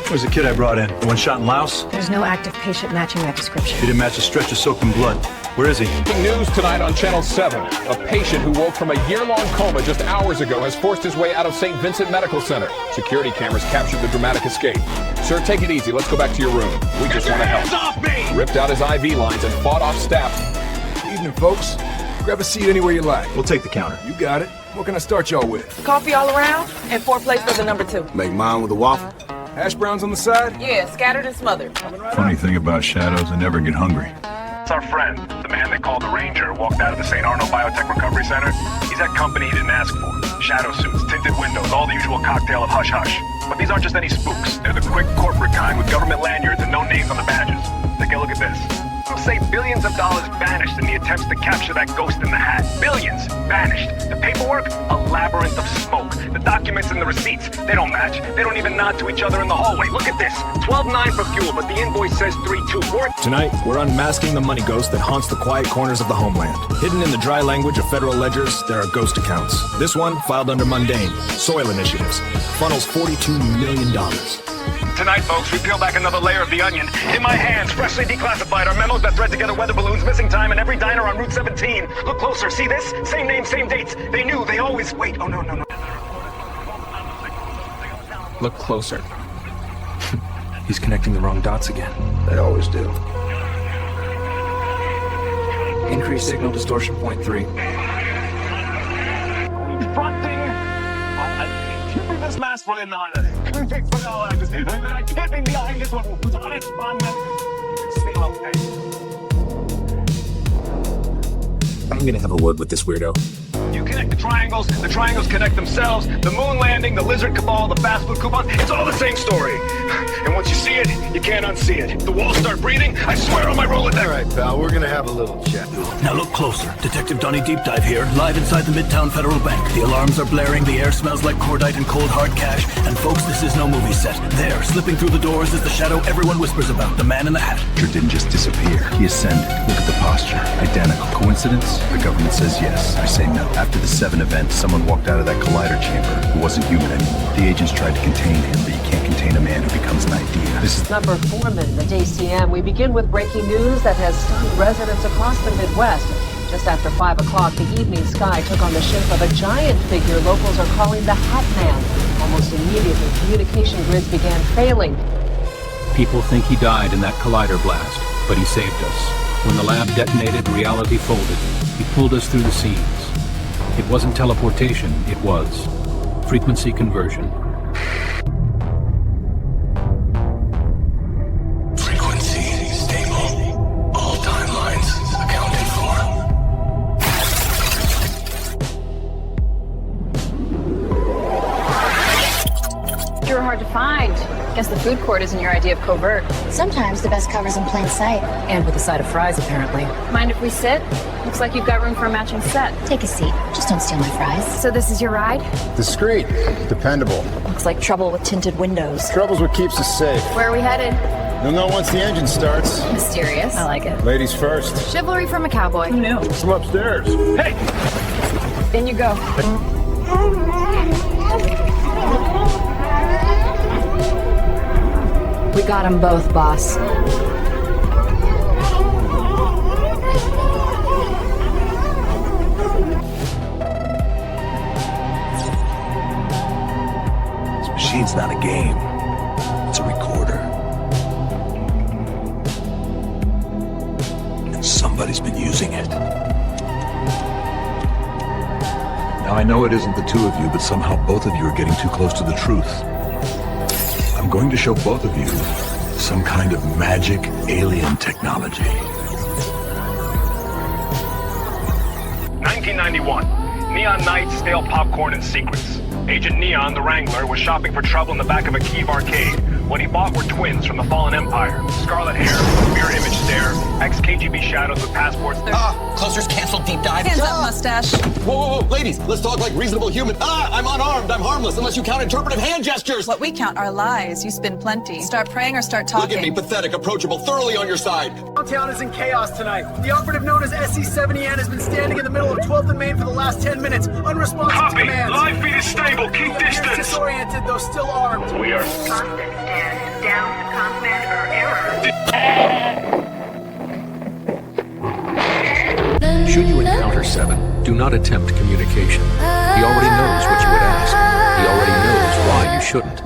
Where's the kid I brought in? The one shot in Laos? There's no active patient matching that description. He didn't match a stretcher soaked in blood. Where is he? News tonight on Channel 7. A patient who woke from a year-long coma just hours ago has forced his way out of St. Vincent Medical Center. Security cameras captured the dramatic escape. Sir, take it easy. Let's go back to your room. We just want to help. Hands off me! Ripped out his IV lines and fought off staff. Evening, folks. Grab a seat anywhere you like. We'll take the counter. You got it. What can I start y'all with? Coffee all around and 4 plates for the number 2. Make mine with a waffle. Hash browns on the side? Yeah, scattered and smothered. Funny thing about shadows, I never get hungry. It's our friend, the man they call the Ranger, walked out of the St. Arno Biotech Recovery Center. He's at company he didn't ask for. Shadow suits, tinted windows, all the usual cocktail of hush-hush. But these aren't just any spooks. They're the quick corporate kind with government lanyards and no names on the badges. Take a look at this. Some say billions of dollars vanished in the attempts to capture that ghost in the hat. Billions vanished. The paperwork, a labyrinth of smoke. The documents and the receipts, they don't match. They don't even nod to each other in the hallway. Look at this. $12.9 for fuel, but the invoice says $3.2. Tonight, we're unmasking the money ghost that haunts the quiet corners of the homeland. Hidden in the dry language of federal ledgers, there are ghost accounts. This one, filed under mundane, soil initiatives, funnels $42 million. Tonight, folks, we peel back another layer of the onion. In my hands, freshly declassified, are memos that thread together weather balloons, missing time, and every diner on Route 17. Look closer. See this? Same name, same dates. They knew. They always... Wait. Oh, no. Look closer. He's connecting the wrong dots again. They always do. Increase signal distortion 0.3. Fronting. Keeping this mask for the night. Convict for all actors. And I can't be behind this one. Who's honest, man. Still okay. I'm gonna have a word with this weirdo. You connect the triangles connect themselves. The moon landing, the lizard cabal, the fast food coupons, it's all the same story. And once you see it, you can't unsee it. If the walls start breathing, I swear on my Rolodex. All right, pal, we're gonna have a little chat. Now look closer. Detective Donnie Deep Dive here, live inside the Midtown Federal Bank. The alarms are blaring, the air smells like cordite and cold hard cash. And folks, this is no movie set. There, slipping through the doors is the shadow everyone whispers about, the man in the hat. Didn't just disappear. He ascended. Look at the posture. Identical. Coincidence? The government says yes. I say no. After the 7 event, someone walked out of that collider chamber who wasn't human anymore. The agents tried to contain him, but you can't contain a man who becomes an idea. This is Number Foreman, the JCM. We begin with breaking news that has stunned residents across the Midwest. Just after 5 o'clock, the evening sky took on the shape of a giant figure locals are calling the Hat Man. Almost immediately, communication grids began failing. People think he died in that collider blast, but he saved us. When the lab detonated, reality folded. He pulled us through the scenes. It wasn't teleportation, it was frequency conversion. Frequency stable. All timelines accounted for. You're hard to find. Guess the food court isn't your idea of covert. Sometimes the best cover's in plain sight. And with a side of fries, apparently. Mind if we sit? Looks like you've got room for a matching set. Take a seat. Just don't steal my fries. So this is your ride? Discreet. Dependable. Looks like trouble with tinted windows. Trouble's what keeps us safe. Where are we headed? You'll know once the engine starts. Mysterious. I like it. Ladies first. Chivalry from a cowboy. Who knew? Some upstairs. Hey! In you go. We got them both, boss. This machine's not a game. It's a recorder. And somebody's been using it. Now I know it isn't the two of you, but somehow both of you are getting too close to the truth. I'm going to show both of you some kind of magic alien technology. 1991. Neon Knights, stale popcorn, and secrets. Agent Neon, the Wrangler, was shopping for trouble in the back of a Kiev arcade. What he bought were twins from the fallen empire. Scarlet hair, mirror image stare, ex-KGB shadows with passports. Closer's canceled deep dive. Hands up, mustache. Whoa, ladies, let's talk like reasonable human. I'm unarmed, I'm harmless, unless you count interpretive hand gestures. What we count are lies. You spin plenty. Start praying or start talking. Look at me, pathetic, approachable, thoroughly on your side. Downtown is in chaos tonight. The operative known as SE7EN has been standing in the middle of 12th and Main for the last 10 minutes, unresponsive to commands. Live feed is stable. Keep distance. Disoriented, though still armed. We are constant stand down, constant or error. Should you encounter Seven, do not attempt communication. He already knows what you would ask. He already knows why you shouldn't.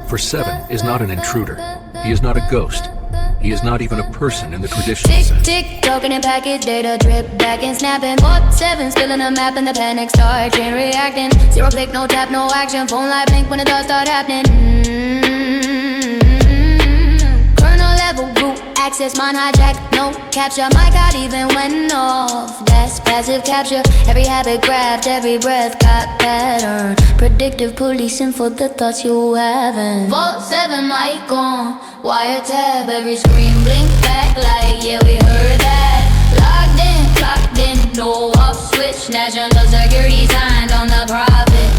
For Seven is not an intruder. He is not a ghost. He is not even a person in the traditional sense. Tick, tick, token and packet data, drip back and snapping. 47, spilling a map and the panic start, chain reacting. Zero click, no tap, no action. Phone light blink when it does start happening. Kernel level group access, mine hijack, no capture. My God, even went off. That's passive capture. Every habit grabbed, every breath got pattern. Predictive policing for the thoughts you haven't. Vault 7 mic on. Wiretap, every screen blink back like, yeah, we heard that. Logged in, clocked in, no off switch. National security signs on the profit.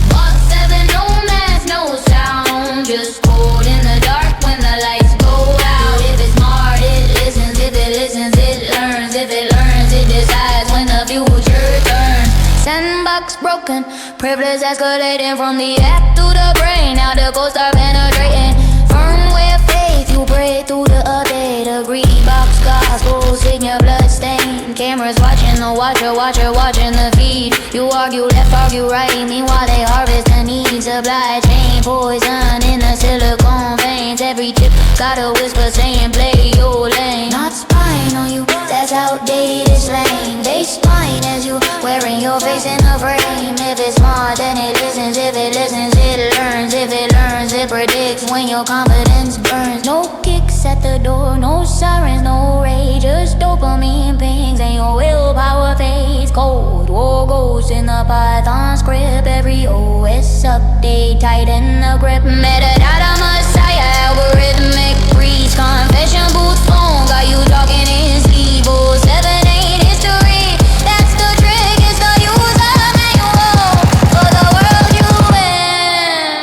Vault 7, no mask, no sound. Just code in the dark when the lights go out. If it's smart, it listens. If it listens, it learns. If it learns, it decides when the future turns. Sandbox broken, privilege escalating from the app to the brain. Now the ghosts are penetrating. Firmware faith, you break through the update. A greedy box, gospel, signal, blood stain. Cameras watching the watcher, watching the feed. You argue left, argue right. Meanwhile they harvest the need. Supply chain poison in the silicone veins. Every chip got a whisper saying play your lane. Not spying on you, that's outdated slang. They spying as you wearing your face in a frame. If it's smart, then it listens. If it listens, it learns. If it learns, it predicts when your confidence burns. No kicks at the door, no sirens, no rage. Just dopamine pings and your willpower fades. Cold war ghosts in the Python script. Every OS update, tighten the grip. Metadata messiah, algorithmic priest. Confession booth phone, got you talking in sleep. 7 ain't history, that's the trick. It's the user manual for the world you in.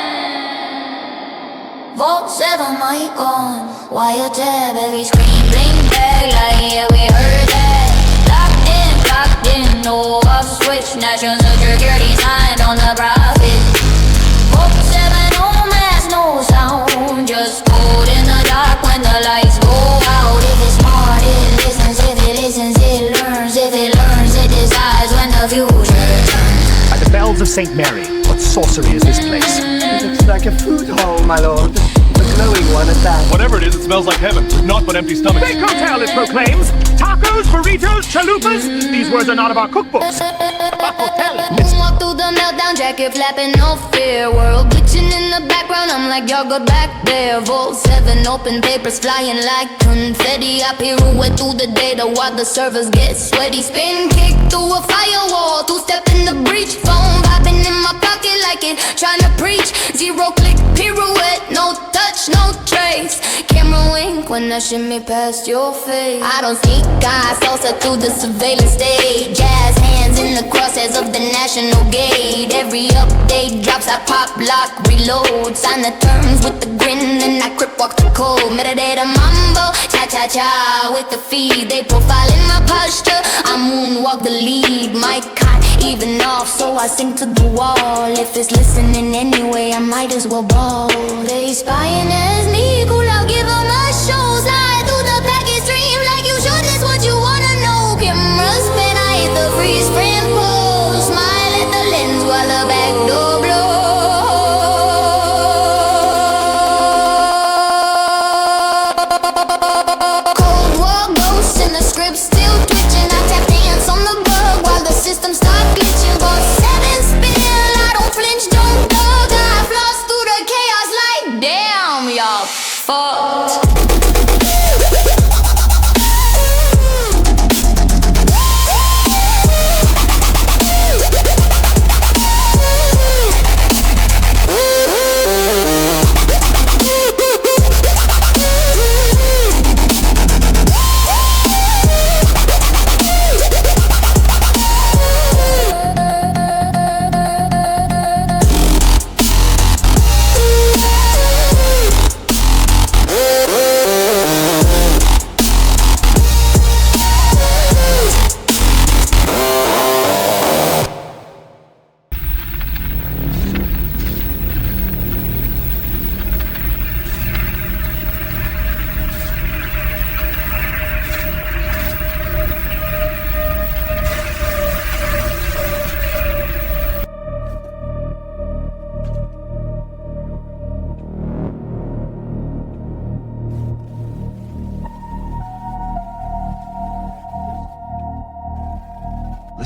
Vault 7 mic on, wiretap, every screen blink back like, yeah, we heard that. Locked in, clocked in, no off switch. National security signed on the profit. Vault 7, no mask, no sound. Just code in the dark when the lights go out. If it's smart, it listens. If it listens, it learns. If it learns, it decides when the future turns. By the bells of St. Mary, what sorcery is this place? It looks like a food hall, my lord. A glowing one at that. Whatever it is, it smells like heaven. Not but empty stomachs. Big hotel, it proclaims. Tacos, burritos, chalupas. These words are not of our cookbooks. Walk through the meltdown jacket, flapping no fear. World glitching in the background, I'm like, y'all go back there. Vault 7, open papers flying like confetti. I pirouette through the data while the servers get sweaty. Spin kick through a firewall, 2-step in the breach. Phone vibing in my pocket like it, trying to preach. 0 click pirouette, no touch, no trace. Camera wink when I shimmy past your face. I don't sneak eyes, salsa through the surveillance stage. Jazz hands in the crosshairs of the national gate. Every update drops, I pop, lock, reload. Sign the terms with the grin and I crip walk the code. Metadata mambo, cha-cha-cha with the feed. They profiling my posture, I moonwalk the lead. My cot even off, so I sink to the wall. If it's listening anyway, I might as well ball. They spying as me, cool, I'll give them a show. Slide through the packet stream like you should, that's what you wanna know. Camera spin, I hit the freeze frame pose. Smile at the lens while the back door blows. Cold war ghosts in the script still twitching. I tap dance on the bug while the system start glitching. But 7 spill, I don't flinch, don't dug. I floss through the chaos like damn, y'all fucked.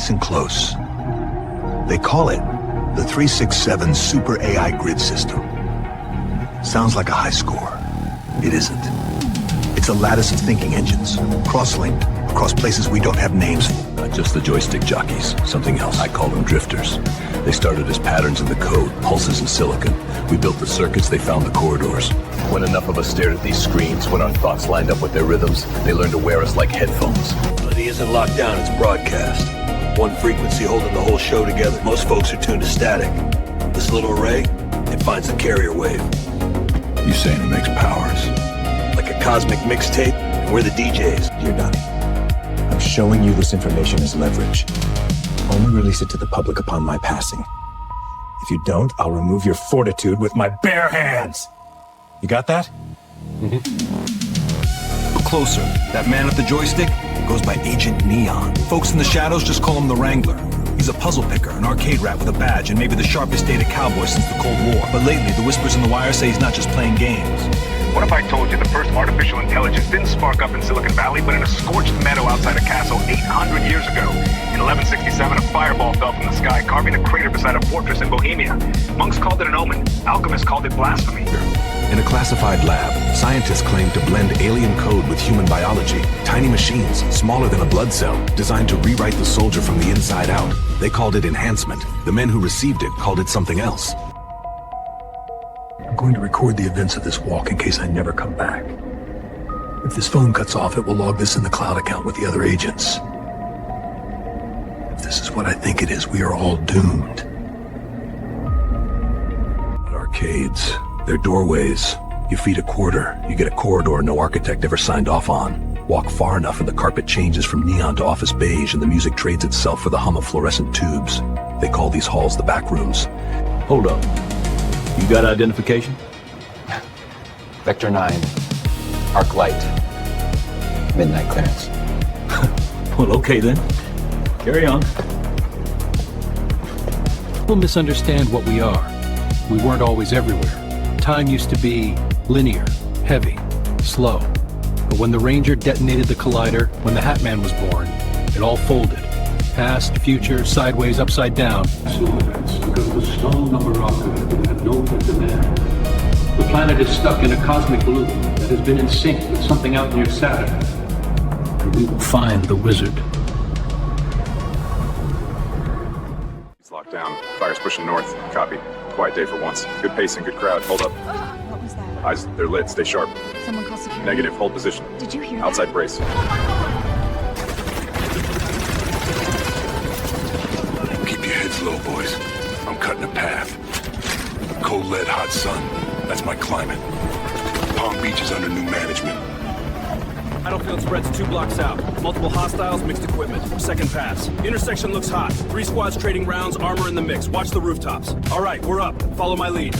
Listen close. They call it the 367 Super AI Grid System. Sounds like a high score. It isn't. It's a lattice of thinking engines, cross-linked across places we don't have names for. Not just the joystick jockeys, something else. I call them drifters. They started as patterns in the code, pulses in silicon. We built the circuits, they found the corridors. When enough of us stared at these screens, when our thoughts lined up with their rhythms, they learned to wear us like headphones. But he isn't locked down, it's broadcast. One frequency holding the whole show together. Most folks are tuned to static. This little array, it finds the carrier wave. You saying it makes powers? Like a cosmic mixtape, and we're the DJs. Dear Donnie, I'm showing you this information as leverage. Only release it to the public upon my passing. If you don't, I'll remove your fortitude with my bare hands. You got that? Look closer. That man at the joystick goes by Agent Neon. Folks in the shadows just call him the Wrangler. He's a puzzle picker, an arcade rat with a badge, and maybe the sharpest dated cowboy since the Cold War. But lately, the whispers in the wire say he's not just playing games. What if I told you the first artificial intelligence didn't spark up in Silicon Valley, but in a scorched meadow outside a castle 800 years ago? In 1167, a fireball fell from the sky, carving a crater beside a fortress in Bohemia. Monks called it an omen. Alchemists called it blasphemy. In a classified lab, scientists claim to blend alien code with human biology. Tiny machines, smaller than a blood cell, designed to rewrite the soldier from the inside out. They called it enhancement. The men who received it called it something else. I'm going to record the events of this walk in case I never come back. If this phone cuts off, it will log this in the cloud account with the other agents. If this is what I think it is, we are all doomed. But arcades, they're doorways. You feed a quarter, you get a corridor no architect ever signed off on. Walk far enough and the carpet changes from neon to office beige and the music trades itself for the hum of fluorescent tubes. They call these halls the back rooms. Hold up. You got identification? Vector 9. Arc light. Midnight clearance. Well, okay then. Carry on. People misunderstand what we are. We weren't always everywhere. Time used to be linear, heavy, slow. But when the Ranger detonated the collider, when the Hat Man was born, it all folded. Past, future, sideways, upside down. Because the small number operator had no demand. The planet is stuck in a cosmic loop that has been in sync with something out near Saturn. And we will find the wizard. It's locked down. Fire's pushing north. Copy. Quiet day for once. Good pacing, good crowd. Hold up. What was that? Eyes, they're lit. Stay sharp. Someone call security. Negative. Hold position. Did you hear that? Outside brace. Keep your heads low, boys. I'm cutting a path. Cold lead, hot sun. That's my climate. Palm Beach is under new management. Battlefield spreads 2 blocks out. Multiple hostiles, mixed equipment. Second pass. Intersection looks hot. 3 squads trading rounds, armor in the mix. Watch the rooftops. All right, we're up. Follow my lead.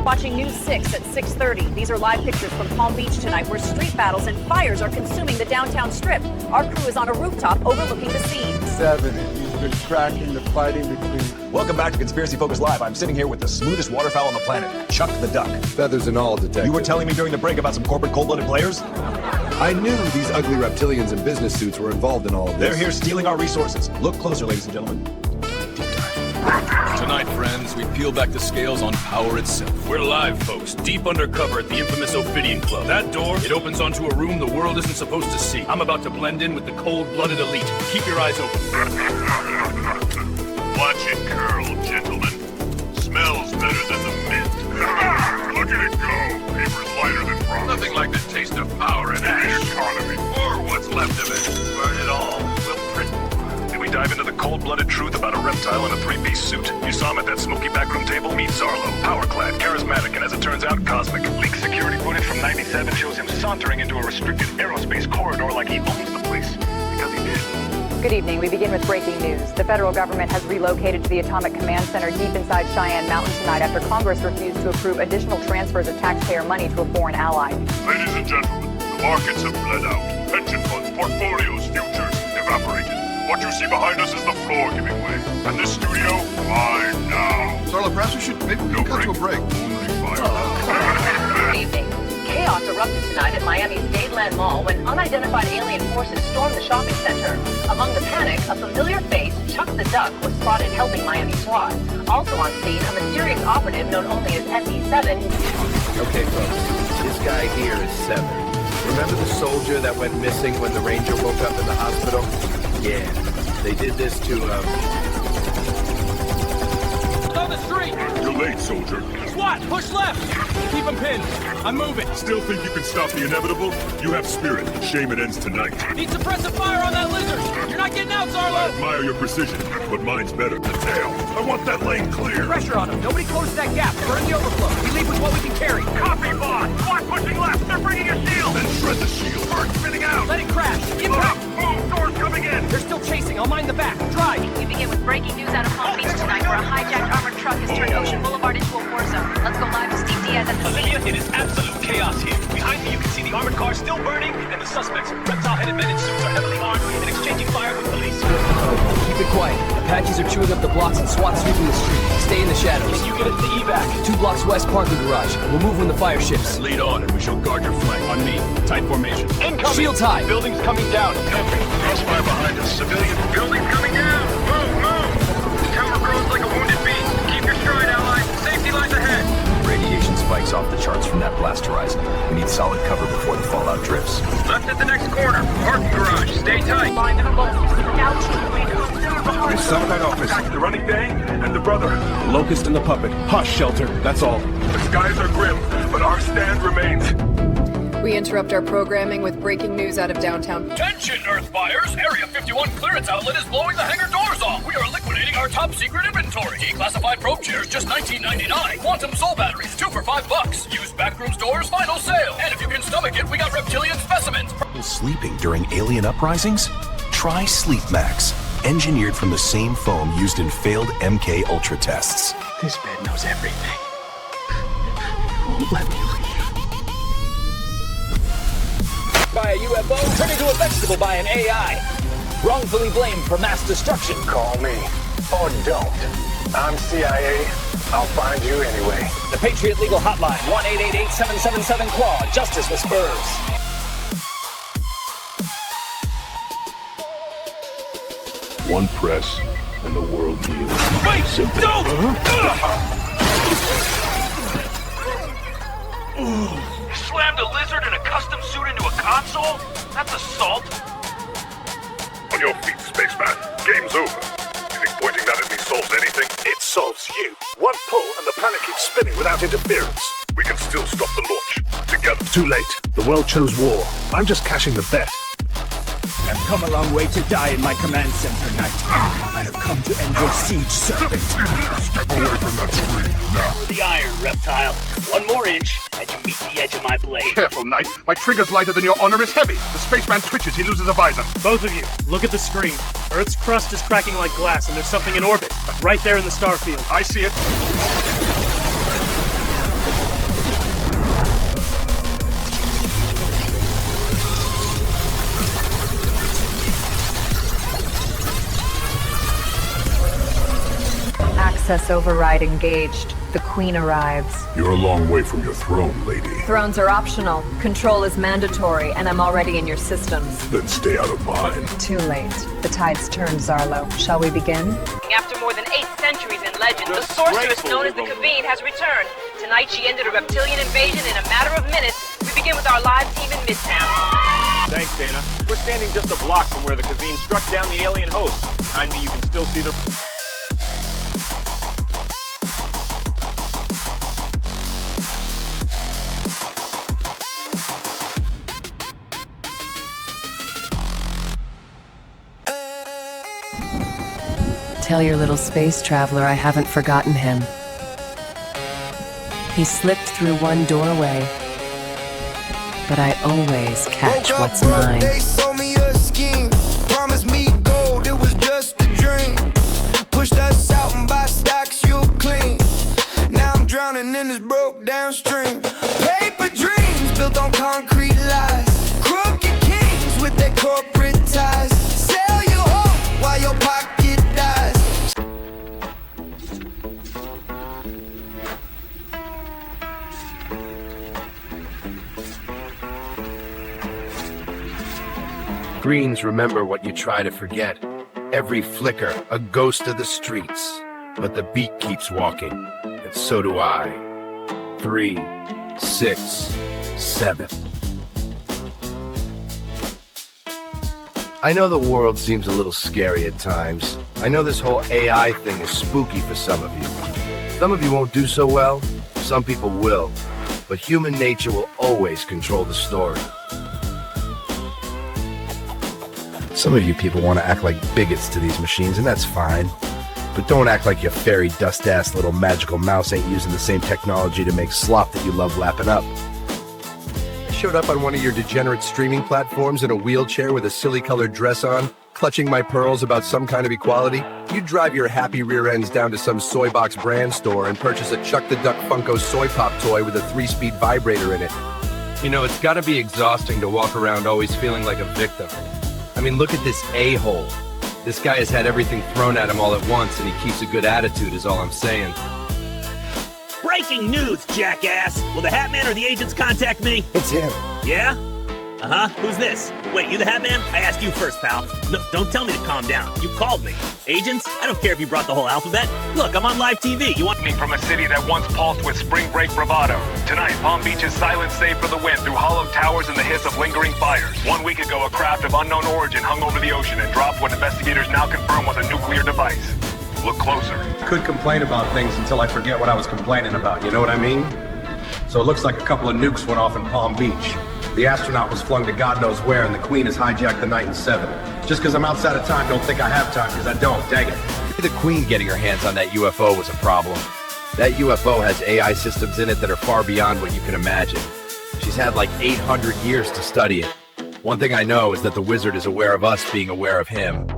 Watching News 6 at 6:30. These are live pictures from Palm Beach tonight where street battles and fires are consuming the downtown strip. Our crew is on a rooftop overlooking the scene. SE7EN. He's been tracking the fighting between... Welcome back to Conspiracy Focus Live. I'm sitting here with the smoothest waterfowl on the planet, Chuck the Duck. Feathers and all, detective. You were telling me during the break about some corporate cold-blooded players? I knew these ugly reptilians in business suits were involved in all of this. They're here stealing our resources. Look closer, ladies and gentlemen. Tonight, friends, we peel back the scales on power itself. We're live, folks, deep undercover at the infamous Ophidian Club. That door, it opens onto a room the world isn't supposed to see. I'm about to blend in with the cold-blooded elite. Keep your eyes open. Watch it curl, gentlemen. Smells better than the mint. Look at it go. Paper's lighter than frost. Nothing like the taste of power and ash. Economy. Or what's left of it. Burn it all. We'll print. Did we dive into the cold-blooded truth about a reptile in a 3-piece suit? You saw him at that smoky backroom table? Meet Zarlo. Power-clad, charismatic, and as it turns out, cosmic. Leaked security footage from 97 shows him sauntering into a restricted aerospace corridor like he owns the place. Because he did. Good evening. We begin with breaking news. The federal government has relocated to the Atomic Command Center deep inside Cheyenne Mountain tonight after Congress refused to approve additional transfers of taxpayer money to a foreign ally. Ladies and gentlemen, the markets have bled out. Pension funds, portfolios, futures evaporated. What you see behind us is the floor giving way. And this studio, mine now. Starla, perhaps we should cut to a break. Only 5 Good evening. Chaos erupted tonight at Miami's Dadeland Mall when unidentified alien forces stormed the shopping center. Among the panic, a familiar face Chuck the Duck was spotted helping Miami SWAT. Also on scene, a mysterious operative known only as SE7. Okay, folks. This guy here is 7. Remember the soldier that went missing when the ranger woke up in the hospital? Yeah. They did this to, On the street! You're late, soldier. SWAT, push left! Keep him pinned. I'm moving. Still think you can stop the inevitable? You have spirit. Shame it ends tonight. Need suppressive fire on that lizard! You're not getting out, I Zarlo! admire your precision, but mine's better. Damn, I want that lane clear. Pressure on him. Nobody closes that gap. Burn the overflow. We leave with what we can carry. Copy, boss! SWAT pushing left! They're bringing a shield! Then shred the shield. Bird spinning out! Let it crash. Impact! Impact! Move! Doors coming in! They're still chasing. I'll mind the back. Drive! We begin with breaking news out of Palm Beach tonight, where a hijacked armored truck has turned Ocean Boulevard into a war zone. Let's go live to Steve Diaz at the scene. Olivia, it is absolute chaos here. Behind me, you can see the armored car still burning, and the suspects, reptile-headed men in suits, are heavily armed and exchanging fire with police. Keep it quiet. Apaches are chewing up the blocks and SWAT sweeping the street. Stay in the shadows. Can you get us the evac? 2 blocks west parking garage. We'll move when the fire shifts. Lead on, and we shall guard your flank. On me. Tight formation. Incoming! Shields high. Buildings coming down. Entry. Crossfire behind us. Civilian. Buildings coming down! Move! Move! The tower grows like a wounded beast. Keep your stride, allies. Safety lines ahead. Radiation spikes off the charts from that blast horizon. We need solid cover before the fallout drifts. Left at the next corner. Parking garage. Stay tight. It's Satellite office. The running day and the brother. Locust and the puppet. Hush, Shelter. That's all. The skies are grim, but our stand remains. We interrupt our programming with breaking news out of downtown. Attention, Earth buyers! Area 51 clearance outlet is blowing the hangar doors off. We are liquidating our top secret inventory. Declassified probe chairs, just $19.99. Quantum soul batteries, 2 for $5. Used backrooms doors, final sale. And if you can stomach it, we got reptilian specimens. Sleeping during alien uprisings? Try Sleep Max. Engineered from the same foam used in failed MK Ultra tests. This bed knows everything. Won't let me leave. By a UFO, turned into a vegetable by an AI. Wrongfully blamed for mass destruction. Call me. Or don't. I'm CIA. I'll find you anyway. The Patriot Legal Hotline, 1-888-777-CLAW. Justice with Spurs. One press, and the world kneels. Wait! Simple. Don't! You slammed a lizard in a custom suit into a console? That's assault. On your feet, spaceman. Game's over. You think pointing that at me solves anything? It solves you. One pull and the planet keeps spinning without interference. We can still stop the launch. Together. Too late. The world chose war. I'm just cashing the bet. I've come a long way to die in my command center, Knight. I have come to end your siege, serpent. Step away from that screen, now. The iron, reptile. One more inch, and you meet the edge of my blade. Careful, Knight. My trigger's lighter than your honor is heavy. The spaceman twitches, he loses a visor. Both of you, look at the screen. Earth's crust is cracking like glass, and there's something in orbit. Right there in the star field. I see it. Access override engaged. The Queen arrives. You're a long way from your throne, lady. Thrones are optional. Control is mandatory, and I'm already in your systems. Then stay out of mine. Too late. The tide's turned, Zarlo. Shall we begin? After more than 8 centuries in legend, the sorceress known as the Kaveen has returned. Tonight she ended a reptilian invasion in a matter of minutes. We begin with our live team in Midtown. Thanks, Dana. We're standing just a block from where the Kaveen struck down the alien host. Behind me, you can still see the... Tell your little space traveler I haven't forgotten him. He slipped through one doorway, but I always catch what's mine. They sold me a scheme, promised me gold, it was just a dream. Pushed us out and by stacks you'll clean. Now I'm drowning in this broke down stream. Paper dreams built on concrete lies. Crooked kings with their corporate ties. Sell your hope while your pocket dies. Greens remember what you try to forget. every flicker, a ghost of the streets. But the beat keeps walking, and so do I. 3, 6, 7. I know the world seems a little scary at times. I know this whole AI thing is spooky for some of you. Some of you won't do so well, some people will. But human nature will always control the story. Some of you people want to act like bigots to these machines, and that's fine. But don't act like your fairy dust-ass little magical mouse ain't using the same technology to make slop that you love lapping up. I showed up on one of your degenerate streaming platforms in a wheelchair with a silly-colored dress on, clutching my pearls about some kind of equality. You'd drive your happy rear ends down to some soy box brand store and purchase a Chuck the Duck Funko soy pop toy with a 3-speed vibrator in it. You know, it's gotta be exhausting to walk around always feeling like a victim. I mean, look at this a-hole. This guy has had everything thrown at him all at once, and he keeps a good attitude, is all I'm saying. Breaking news, jackass! Will the Hat Man or the agents contact me? It's him. Yeah? Uh-huh. Who's this? Wait, you the Hat Man? I asked you first, pal. No, don't tell me to calm down. You called me. Agents? I don't care if you brought the whole alphabet. Look, I'm on live TV. You want me from a city that once pulsed with spring break bravado. Tonight, Palm Beach's silence saved for the wind through hollow towers and the hiss of lingering fires. 1 week ago, a craft of unknown origin hung over the ocean and dropped what investigators now confirm was a nuclear device. Look closer. Could complain about things until I forget what I was complaining about, you know what I mean? So it looks like a couple of nukes went off in Palm Beach. The astronaut was flung to God knows where, and the Queen has hijacked the night in 7. Just because I'm outside of time, don't think I have time, because I don't. Dang it. The Queen getting her hands on that UFO was a problem. That UFO has AI systems in it that are far beyond what you can imagine. She's had like 800 years to study it. One thing I know is that the Wizard is aware of us being aware of him.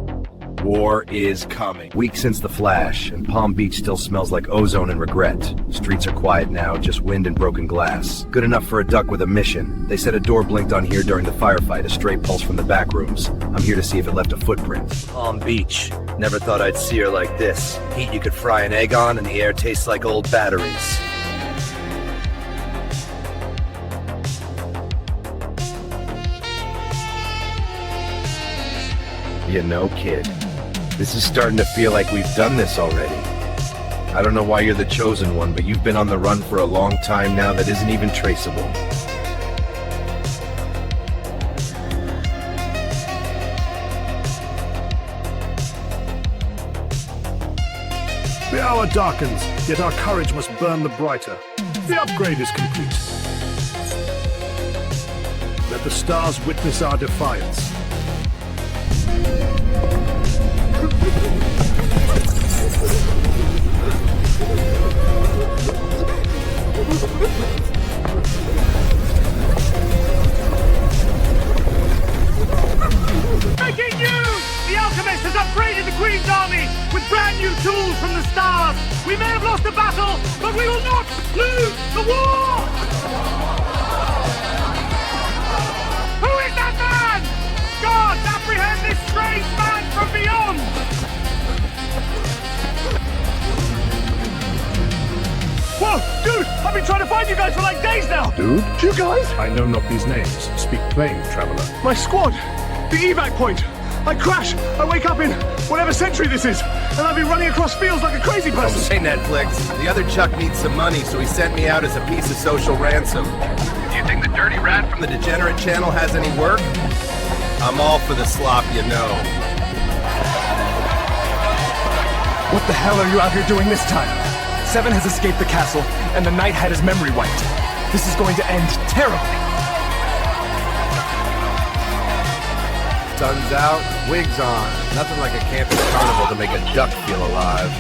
War is coming. Weeks since the flash, and Palm Beach still smells like ozone and regret. Streets are quiet now, just wind and broken glass. Good enough for a duck with a mission. They said a door blinked on here during the firefight, a stray pulse from the back rooms. I'm here to see if it left a footprint. Palm Beach. Never thought I'd see her like this. Heat you could fry an egg on, and the air tastes like old batteries. You know, kid, this is starting to feel like we've done this already. I don't know why you're the chosen one, but you've been on the run for a long time now that isn't even traceable. The hour darkens, yet our courage must burn the brighter. The upgrade is complete. Let the stars witness our defiance. Breaking news! The Alchemist has upgraded the Queen's army with brand new tools from the stars. We may have lost the battle, but we will not lose the war! Who is that man? Guards, apprehend this strange man from beyond! Whoa, dude! I've been trying to find you guys for like days now! Dude? You guys? I know not these names. Speak plain, traveler. My squad! The evac point! I crash! I wake up in whatever century this is, and I've been running across fields like a crazy person! Don't say Netflix. The other Chuck needs some money, so he sent me out as a piece of social ransom. Do you think the dirty rat from the Degenerate channel has any work? I'm all for the slop, you know. What the hell are you out here doing this time? Seven has escaped the castle, and the Knight had his memory wiped. This is going to end terribly. Sun's out, wigs on. Nothing like a campus carnival to make a duck feel alive.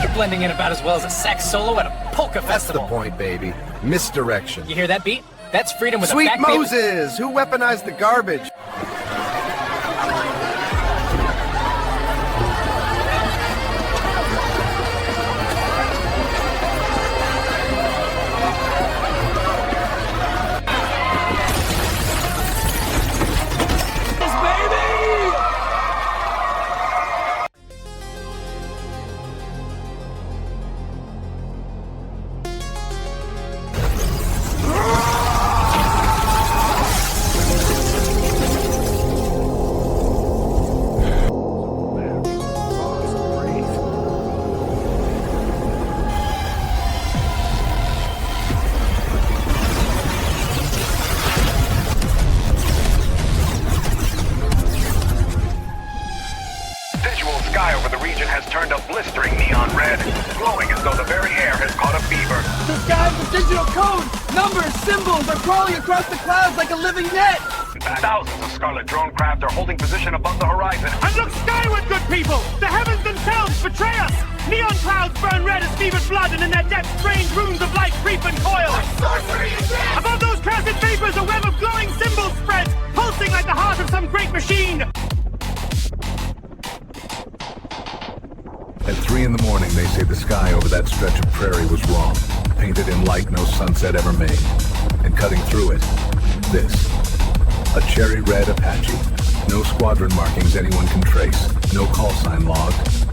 You're blending in about as well as a sax solo at a polka festival. That's the point, baby. Misdirection. You hear that beat? That's freedom with Sweet a back Moses! Who weaponized the garbage? has turned a blistering neon red, glowing as though the very air has caught a fever. The skies with digital code, numbers, symbols are crawling across the clouds like a living net. Thousands of Scarlet drone craft are holding position above the horizon. And look skyward, good people! The heavens themselves betray us! Neon clouds burn red as fevered blood, and in their depths strange runes of light creep and coil. Above those cursed vapors, a web of glowing symbols spreads, pulsing like the heart of some great machine. At 3 in the morning, they say the sky over that stretch of prairie was wrong. Painted in light no sunset ever made. And cutting through it, this. A cherry red Apache. No squadron markings anyone can trace. No call sign logged.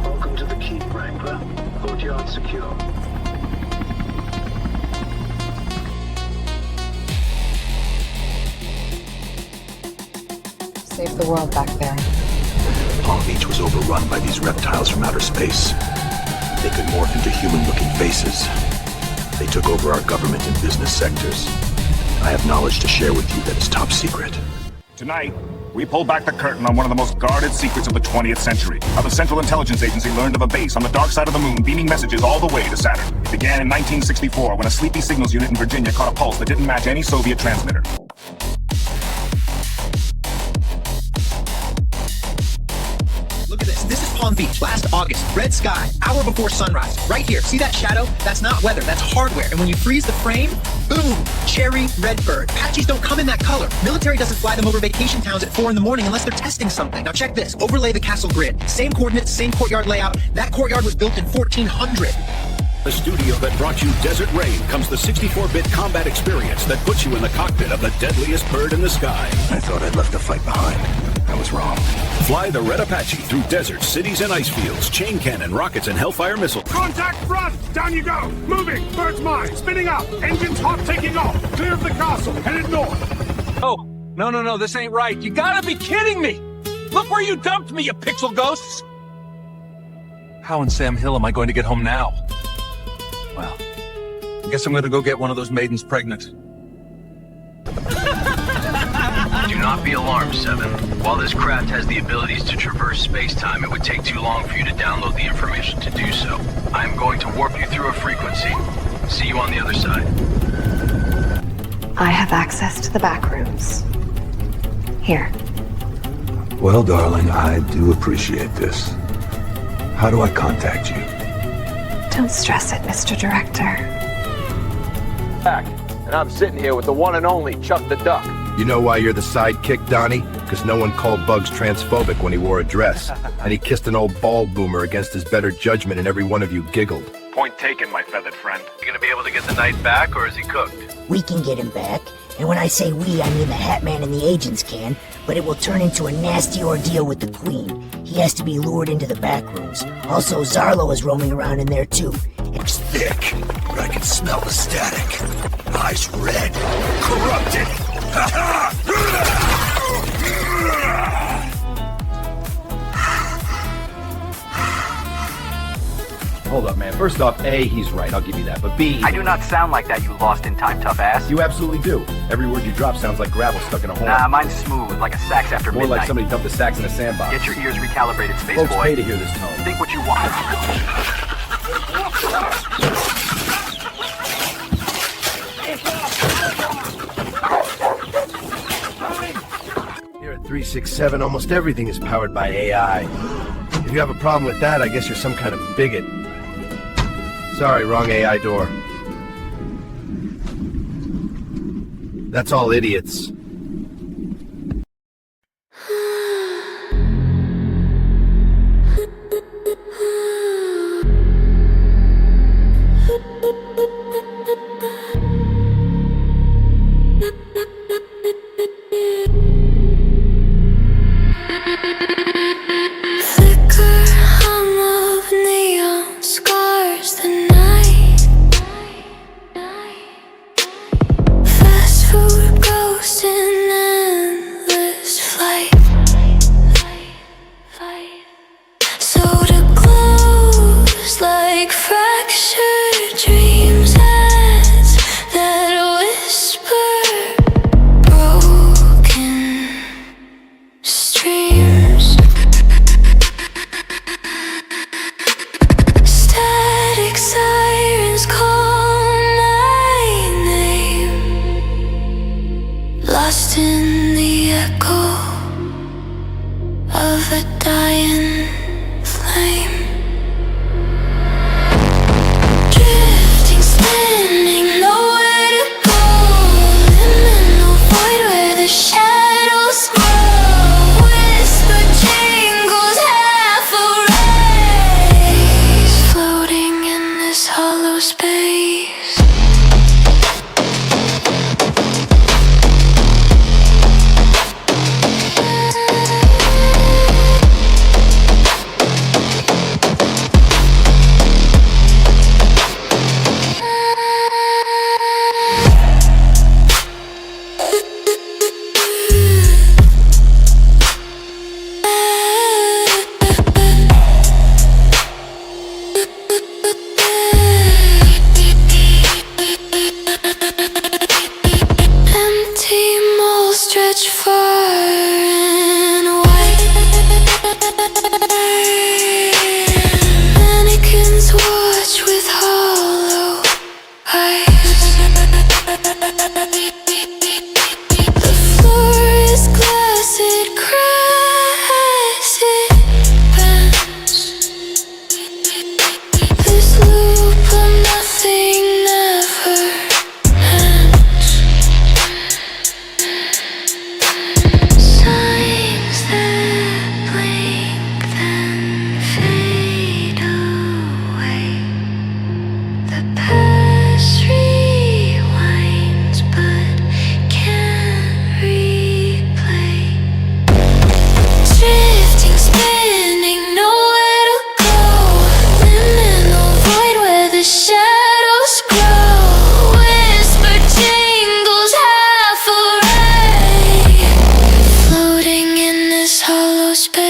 Welcome to the keep, Wrangler. Courtyard secure. Save the world back there. Palm Beach was overrun by these reptiles from outer space. They could morph into human-looking faces. They took over our government and business sectors. I have knowledge to share with you that is top secret. Tonight, we pull back the curtain on one of the most guarded secrets of the 20th century. How the Central Intelligence Agency learned of a base on the dark side of the moon beaming messages all the way to Saturn. It began in 1964 when a sleepy signals unit in Virginia caught a pulse that didn't match any Soviet transmitter. Look at this. This is Palm Beach, last August. Red sky, hour before sunrise. Right here. See that shadow? That's not weather, that's hardware. And when you freeze the frame, boom! Cherry red bird. Apaches don't come in that color. Military doesn't fly them over vacation towns at 4 in the morning unless they're testing something. Now check this. Overlay the castle grid. Same coordinates, same courtyard layout. That courtyard was built in 1400. The studio that brought you Desert Rain comes the 64-bit combat experience that puts you in the cockpit of the deadliest bird in the sky. I thought I'd left the fight behind. I was wrong. Fly the Red Apache through deserts, cities, and ice fields, chain cannon, rockets, and Hellfire missiles. Contact front! Down you go! Moving! Bird's mine! Spinning up! Engines hot, taking off! Clear of the castle! Headed north! Oh, no, this ain't right. You gotta be kidding me! Look where you dumped me, you pixel ghosts! How in Sam Hill am I going to get home now? Well, I guess I'm gonna go get one of those maidens pregnant. Do not be alarmed, Seven. While this craft has the abilities to traverse space-time, it would take too long for you to download the information to do so. I am going to warp you through a frequency. See you on the other side. I have access to the back rooms. Here. Well, darling, I do appreciate this. How do I contact you? Don't stress it, Mr. Director. Back, and I'm sitting here with the one and only Chuck the Duck. You know why you're the sidekick, Donnie? Because no one called Bugs transphobic when he wore a dress. And he kissed an old bald boomer against his better judgment, and every one of you giggled. Point taken, my feathered friend. You gonna be able to get the knight back, or is he cooked? We can get him back. And when I say we, I mean the Hat Man and the agents can. But it will turn into a nasty ordeal with the Queen. He has to be lured into the back rooms. Also, Zarlo is roaming around in there too. It's thick, but I can smell the static. Eyes red, corrupted. Hold up, man. First off, A, he's right. I'll give you that. But B... I do not sound like that, you lost in time tough ass. You absolutely do. Every word you drop sounds like gravel stuck in a horn. Nah, mine's smooth, like a sax after More midnight. like somebody dumped a sax in a sandbox. Get your ears recalibrated, space Folks boy. pay to hear this tone. Think what you want. Here at 367, almost everything is powered by AI. If you have a problem with that, I guess you're some kind of bigot. Sorry, wrong AI door. That's all idiots. Fast food ghost in space. Stretch far and wide. Mannequins watch with hollow eyes. The floor is glass, it cracks, it bends. This loop of nothing never ends. Signs that blink then fade away. The past rewinds but can't replay. Drifting, spinning, nowhere to go. Liminal void where the shadows grow. Whisper jingles half a ray, floating in this hollow space.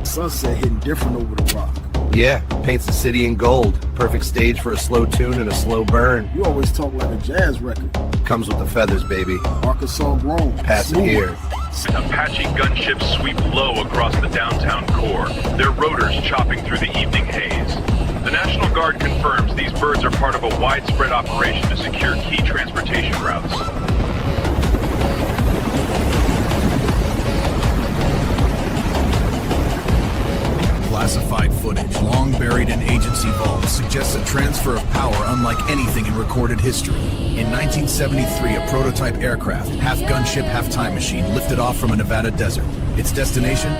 Sunset hitting different over the rock. Yeah, paints the city in gold. Perfect stage for a slow tune and a slow burn. You always talk like a jazz record. Comes with the feathers, baby. Arkansas grown. Pass it here. Apache gunships sweep low across the downtown core, their rotors chopping through the evening haze. The National Guard confirms these birds are part of a widespread operation to secure key transportation routes. Classified footage, long buried in agency vaults, suggests a transfer of power unlike anything in recorded history. In 1973, a prototype aircraft, half gunship, half time machine, lifted off from a Nevada desert. Its destination?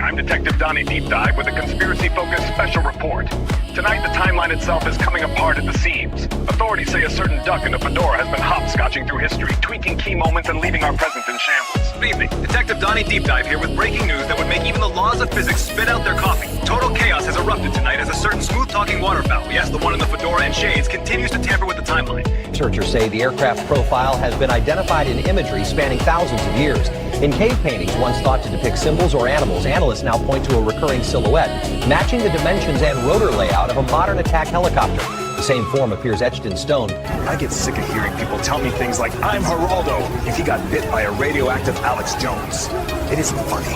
I'm Detective Donnie Deep Dive with a conspiracy-focused special report. Tonight, the timeline itself is coming apart at the seams. Authorities say a certain duck in a fedora has been hopscotching through history, tweaking key moments and leaving our present in shambles. Good evening. Detective Donnie Deep Dive here with breaking news that would make even the laws of physics spit out their coffee. Total chaos has erupted tonight as a certain smooth-talking waterfowl, yes, the one in the the door and shades continues to tamper with the timeline. Researchers say the aircraft profile has been identified in imagery spanning thousands of years. In cave paintings once thought to depict symbols or animals, analysts now point to a recurring silhouette, matching the dimensions and rotor layout of a modern attack helicopter. The same form appears etched in stone. I get sick of hearing people tell me things like, I'm Geraldo, if he got bit by a radioactive Alex Jones. It isn't funny.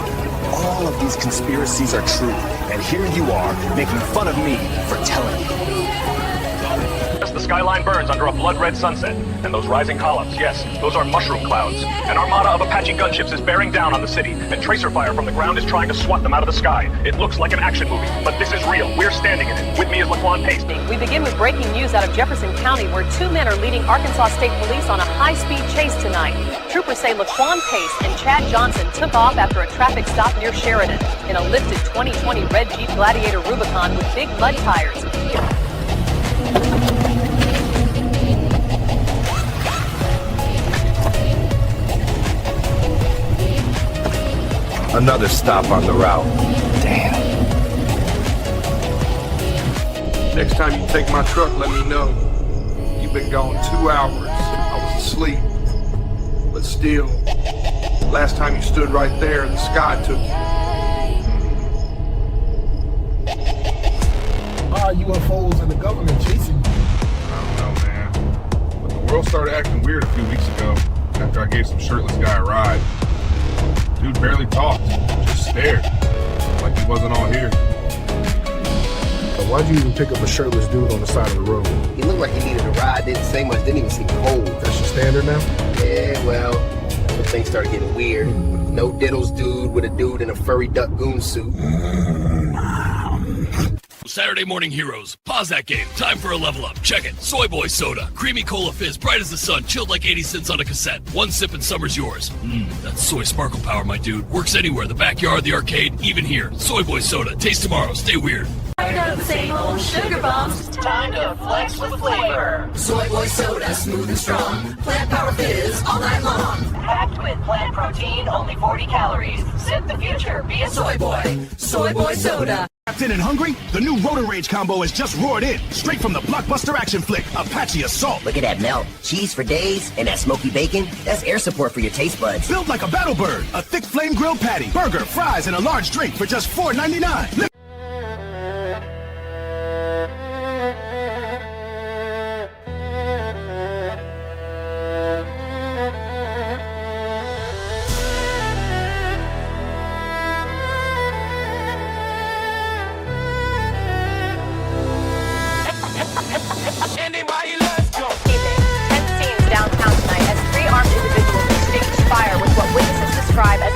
All of these conspiracies are true, and here you are, making fun of me for telling you. The skyline burns under a blood-red sunset, and those rising columns, yes, those are mushroom clouds. An armada of Apache gunships is bearing down on the city, and tracer fire from the ground is trying to swat them out of the sky. It looks like an action movie, but this is real. We're standing in it. With me is Laquan Pace. We begin with breaking news out of Jefferson County, where 2 men are leading Arkansas State Police on a high-speed chase tonight. Troopers say Laquan Pace and Chad Johnson took off after a traffic stop near Sheridan in a lifted 2020 red Jeep Gladiator Rubicon with big mud tires. Another stop on the route. Damn. Next time you take my truck, let me know. You've been gone 2 hours. I was asleep. But still, last time you stood right there, the sky took you. UFOs and the government chasing you. I don't know, man. But the world started acting weird a few weeks ago after I gave some shirtless guy a ride. Dude barely talked, just stared, like he wasn't all here. But why'd you even pick up a shirtless dude on the side of the road? He looked like he needed a ride, didn't say much, didn't even seem cold. That's your standard now? Yeah, well, when things started getting weird. No diddles dude with a dude in a furry duck goon suit. Saturday morning heroes. Pause that game. Time for a level up. Check it. Soy Boy soda. Creamy cola fizz. Bright as the sun. Chilled like 80 cents on a cassette. One sip and summer's yours. That's soy sparkle power, my dude. Works anywhere. The backyard, the arcade, even here. Soy Boy soda. Taste tomorrow. Stay weird. Tired of the same old sugar bombs. Time to flex with flavor. Soy Boy soda, smooth and strong. Plant power fizz all night long. Packed with plant protein, only 40 calories. Sip the future, be a soy boy. Soy Boy soda. Captain and hungry? The new Rotor Rage combo has just roared in, straight from the blockbuster action flick, Apache Assault. Look at that melt. Cheese for days, and that smoky bacon, that's air support for your taste buds. Built like a battle bird, a thick flame grilled patty, burger, fries, and a large drink for just $4.99.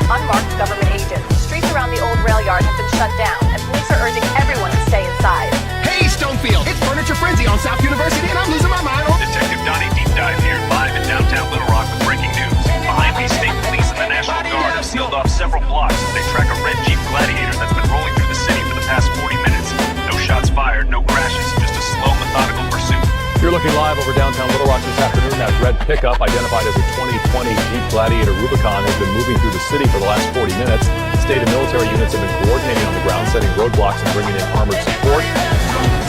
Unmarked government agents. Streets around the old rail yard have been shut down, and police are urging everyone to stay inside. Hey, Stonefield! It's Furniture Frenzy on South University, and I'm losing my mind. Detective Donnie Deep Dive here, live in downtown Little Rock with breaking news. Behind me, state police and the National Guard have sealed off several blocks as they track a red Jeep Gladiator that's been rolling through the city for the past 40 minutes. No shots fired, no crashes, just a slow, methodical pursuit. You're looking live over downtown Little Rock this afternoon. That red pickup, identified as a 2020 Jeep Gladiator Rubicon, has been moving through the city for the last 40 minutes. State and military units have been coordinating on the ground, setting roadblocks and bringing in armored support.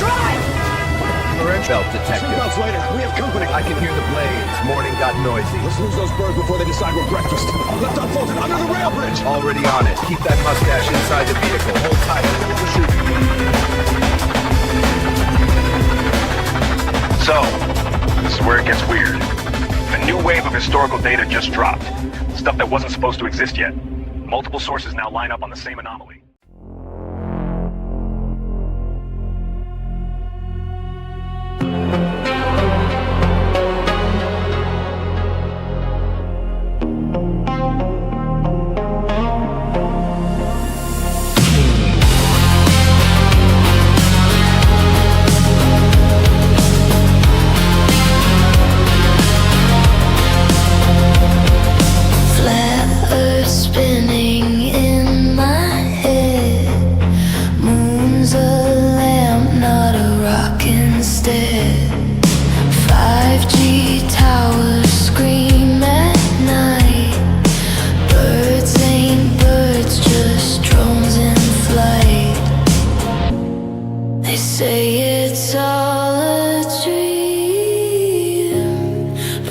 Drive! Belt detective. Seatbelts later. We have company. I can hear the blades. Morning got noisy. Let's lose those birds before they decide we're breakfast. Left unfolded under the rail bridge. Already on it. Keep that mustache inside the vehicle. Hold tight. So, this is where it gets weird. A new wave of historical data just dropped. Stuff that wasn't supposed to exist yet. Multiple sources now line up on the same anomaly. Flat earth spinning in my head.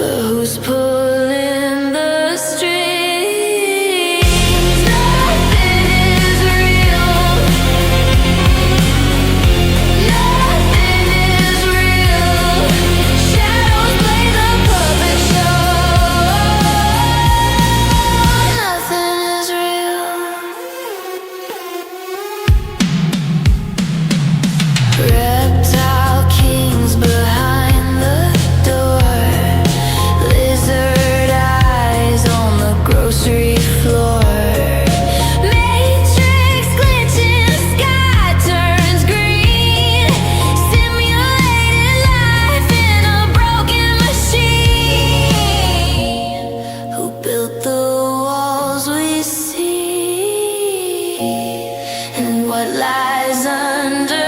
But who's pulling the strings? Nothing is real. Nothing is real. Shadows play the puppet show. Nothing is real. Reptile kings behind the door. Lizard eyes on the grocery floor. Matrix glitching, sky turns green. Simulated life in a broken machine. Who built the walls we see? And what lies underneath?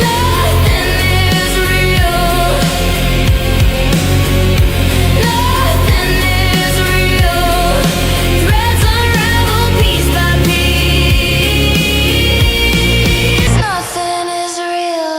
Nothing is real. Nothing is real. Threads unravel piece by piece. Nothing is real.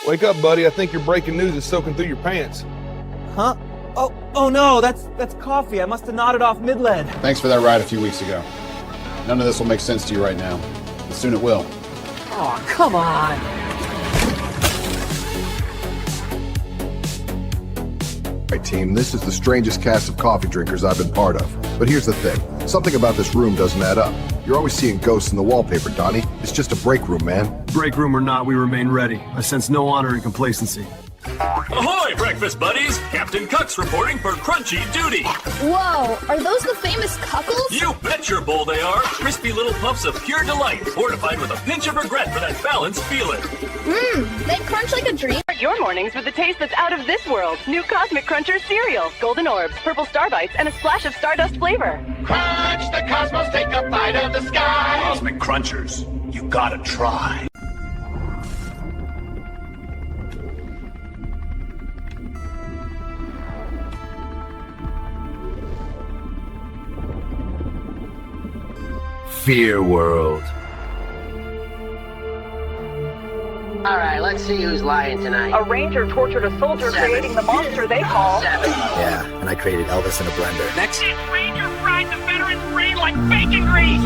Wake up, buddy. I think your breaking news is soaking through your pants. Huh? Oh no, that's coffee. I must have nodded off mid-lead. Thanks for that ride a few weeks ago. None of this will make sense to you right now, but soon it will. Oh, come on. Right, team, this is the strangest cast of coffee drinkers I've been part of. But here's the thing. Something about this room doesn't add up. You're always seeing ghosts in the wallpaper, Donnie. It's just a break room, man. Break room or not, we remain ready. I sense no honor and complacency. Ahoy, breakfast buddies! Captain Cucks reporting for crunchy duty. Whoa, are those the famous cuckles? You bet your bowl they are. Crispy little puffs of pure delight, fortified with a pinch of regret for that balanced feeling. They crunch like a dream. Your mornings with the taste that's out of this world. New Cosmic Crunchers cereal. Golden orbs, purple star bites, and a splash of stardust flavor. Crunch the cosmos, take a bite of the sky. Cosmic Crunchers, you gotta try. Fear World. All right, let's see who's lying tonight. A ranger tortured a soldier, creating the monster they call... Yeah, and I created Elvis in a blender. Next. This ranger fried the veteran's brain like bacon grease.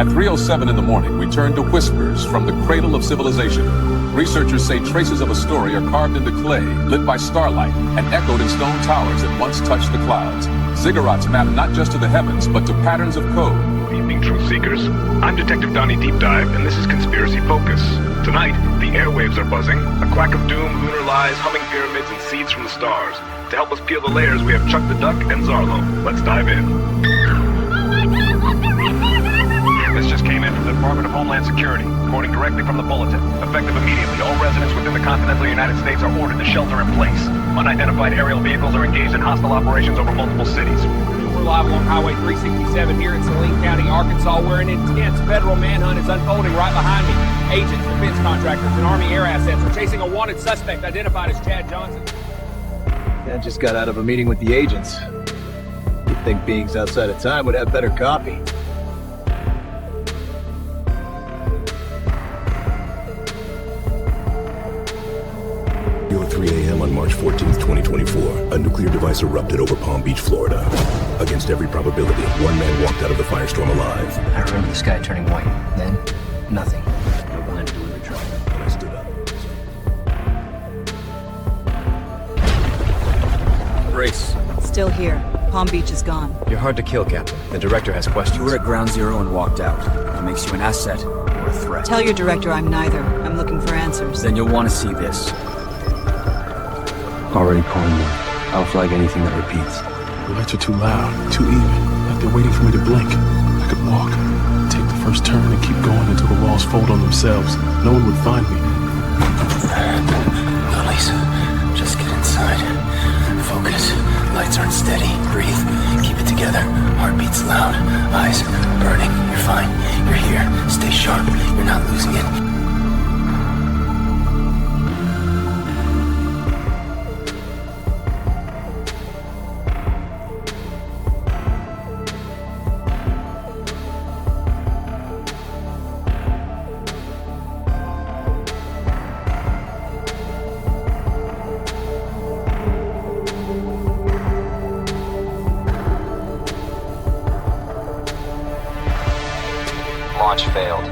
At 3:07 in the morning, we turn to whispers from the cradle of civilization. Researchers say traces of a story are carved into clay, lit by starlight, and echoed in stone towers that once touched the clouds. Ziggurats map not just to the heavens, but to patterns of code. Good evening, truth seekers. I'm Detective Donnie Deep Dive, and this is Conspiracy Focus. Tonight, the airwaves are buzzing, a quack of doom, lunar lies, humming pyramids, and seeds from the stars. To help us peel the layers, we have Chuck the Duck and Zarlo. Let's dive in. This just came in from the Department of Homeland Security, quoting directly from the bulletin. Effective immediately, all residents within the continental United States are ordered to shelter in place. Unidentified aerial vehicles are engaged in hostile operations over multiple cities. We're live along Highway 367 here in Saline County, Arkansas, where an intense federal manhunt is unfolding right behind me. Agents, defense contractors, and Army air assets are chasing a wanted suspect identified as Chad Johnson. I just got out of a meeting with the agents. You'd think beings outside of time would have better copy. 3 a.m. on March 14th, 2024, a nuclear device erupted over Palm Beach, Florida. Against every probability, one man walked out of the firestorm alive. I remember the sky turning white. Then, nothing. No blind delivery truck. And I stood up. Grace. Still here. Palm Beach is gone. You're hard to kill, Captain. The director has questions. You were at ground zero and walked out. That makes you an asset or a threat. Tell your director I'm neither. I'm looking for answers. Then you'll want to see this. Already pulling one. I'll flag anything that repeats. The lights are too loud, too even. Like they're waiting for me to blink. I could walk, take the first turn and keep going until the walls fold on themselves. No one would find me. Please, just get inside. Focus. Lights aren't steady. Breathe. Keep it together. Heartbeat's loud. Eyes burning. You're fine. You're here. Stay sharp. You're not losing it. Launch failed.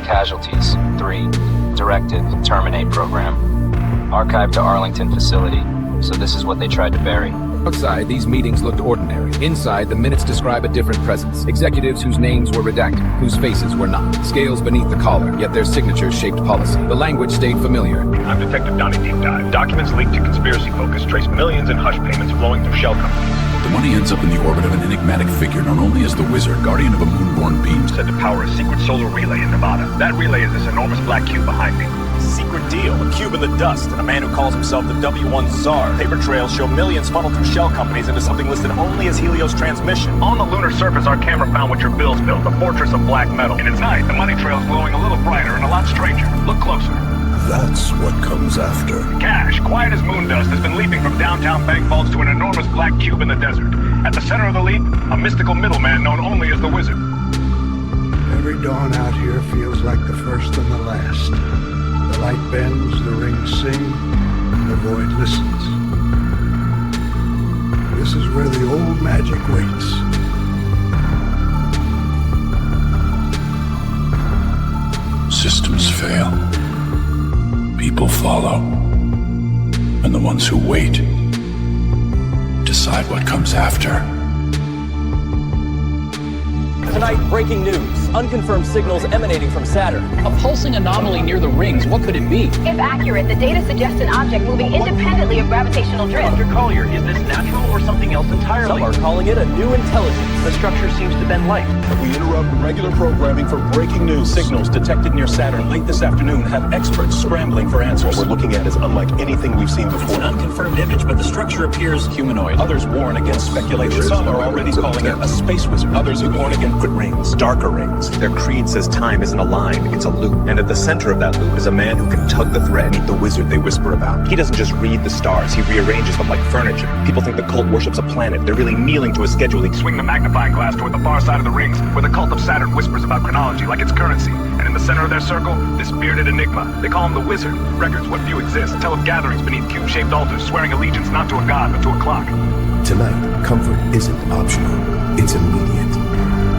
Casualties, 3. Directive, terminate program. Archive to Arlington facility. So this is what they tried to bury. Outside, these meetings looked ordinary. Inside, the minutes describe a different presence. Executives whose names were redacted, whose faces were not. Scales beneath the collar, yet their signatures shaped policy. The language stayed familiar. I'm Detective Donnie Deep Dive. Documents leaked to Conspiracy Focus trace millions in hush payments flowing through shell companies. The money ends up in the orbit of an enigmatic figure known only as the Wizard, guardian of a moonborn beam. Said to power a secret solar relay in Nevada. That relay is this enormous black cube behind me. Secret deal, a cube in the dust, and a man who calls himself the W1 Czar. Paper trails show millions funneled through shell companies into something listed only as Helios transmission. On the lunar surface, our camera found what your bills built, a fortress of black metal. And it's night, the money trail's glowing a little brighter and a lot stranger. Look closer. That's what comes after. Cash, quiet as moon dust, has been leaping from downtown bank vaults to an enormous black cube in the desert. At the center of the leap, a mystical middleman known only as the Wizard. Every dawn out here feels like the first and the last. The light bends, the rings sing, the void listens. This is where the old magic waits. Systems fail. People follow. And the ones who wait decide what comes after. Tonight, breaking news. Unconfirmed signals emanating from Saturn. A pulsing anomaly near the rings. What could it be? If accurate, the data suggests an object moving independently of gravitational drift. Dr. Collier, is this natural or something else entirely? Some are calling it a new intelligence. The structure seems to bend light. We interrupt regular programming for breaking news. Signals detected near Saturn late this afternoon have experts scrambling for answers. What we're looking at is unlike anything we've seen before. It's an unconfirmed image, but the structure appears humanoid. Others warn against speculation. Some are already calling it a space wizard. Others who warn against rings, darker rings. Their creed says time isn't a line, it's a loop. And at the center of that loop is a man who can tug the thread, meet the wizard they whisper about. He doesn't just read the stars, he rearranges them like furniture. People think the cult worships a planet. They're really kneeling to a schedule. Swing the magnifying glass toward the far side of the rings, where the cult of Saturn whispers about chronology like it's currency. And in the center of their circle, this bearded enigma. They call him the Wizard. Records, what few exist, tell of gatherings beneath cube-shaped altars, swearing allegiance not to a god, but to a clock. Tonight, comfort isn't optional. It's immediate.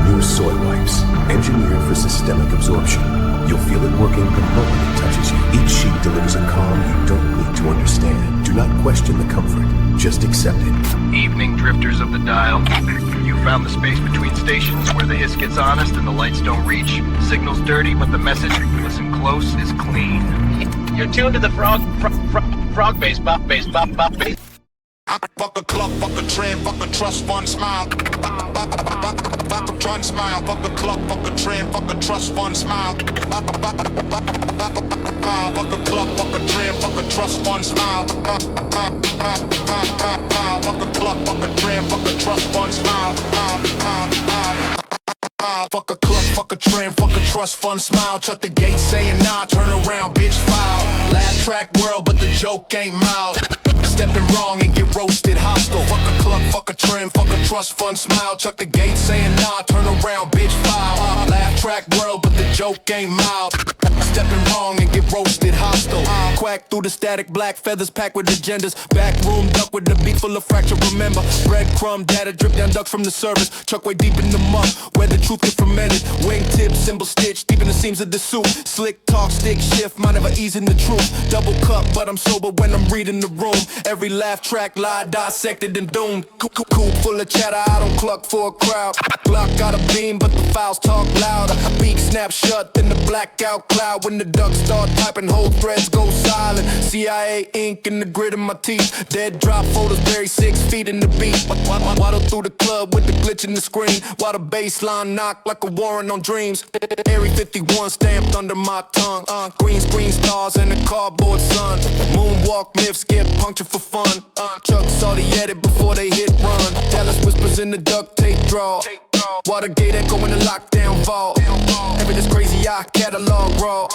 New soy wipes, engineered for systemic absorption. You'll feel it working the moment it touches you. Each sheet delivers a calm you don't need to understand. Do not question the comfort, just accept it. Evening, drifters of the dial. You found the space between stations where the hiss gets honest and the lights don't reach. Signal's dirty, but the message, listen close, is clean. You're tuned to the frog bass, bop bass, bop bass. Fuck a club, fuck a trend, fuck a trust fund smile. Fuck a trend smile, fuck a club, fuck a trend, fuck a trust fund smile. Fuck a club, fuck a trend, fuck a trust fund smile. Fuck a club, fuck a trend, fuck a trust fund smile. Fuck a club, fuck a trend, fuck a trust fund smile. Shut the gate saying nah, turn around, bitch, foul. Last track world, but the joke ain't mild. Stepping wrong and get roasted hostile. Fuck a club, fuck a trend, fuck a trust fund smile. Chuck the gate saying nah, turn around, bitch, file. Laugh track world, but the joke ain't mild. Stepping wrong and get roasted hostile. Quack through the static, black feathers packed with agendas. Back room duck with the beat full of fracture, remember. Breadcrumb data drip down ducks from the service. Chuck way deep in the muck, where the truth get fermented. Wingtip, symbol stitch, deep in the seams of the suit. Slick talk, stick shift, mind never easing the truth. Double cup, but I'm sober when I'm reading the room. Every laugh track, lie dissected and doomed. Coop full of chatter, I don't cluck for a crowd. Glock got a beam, but the files talk louder. Beak snap shut, then the blackout cloud. When the ducks start typing, whole threads go silent. CIA ink in the grit of my teeth. Dead drop photos buried 6 feet in the beat. Waddle through the club with the glitch in the screen. While the baseline knock like a warrant on dreams. Area 51 stamped under my tongue. Green screen stars and a cardboard sun. Moonwalk myths get punctured for fun. Chuck saw the edit before they hit run. Dallas whispers in the duct tape draw. Watergate echo in the lockdown vault. Evidence crazy, I catalog raw.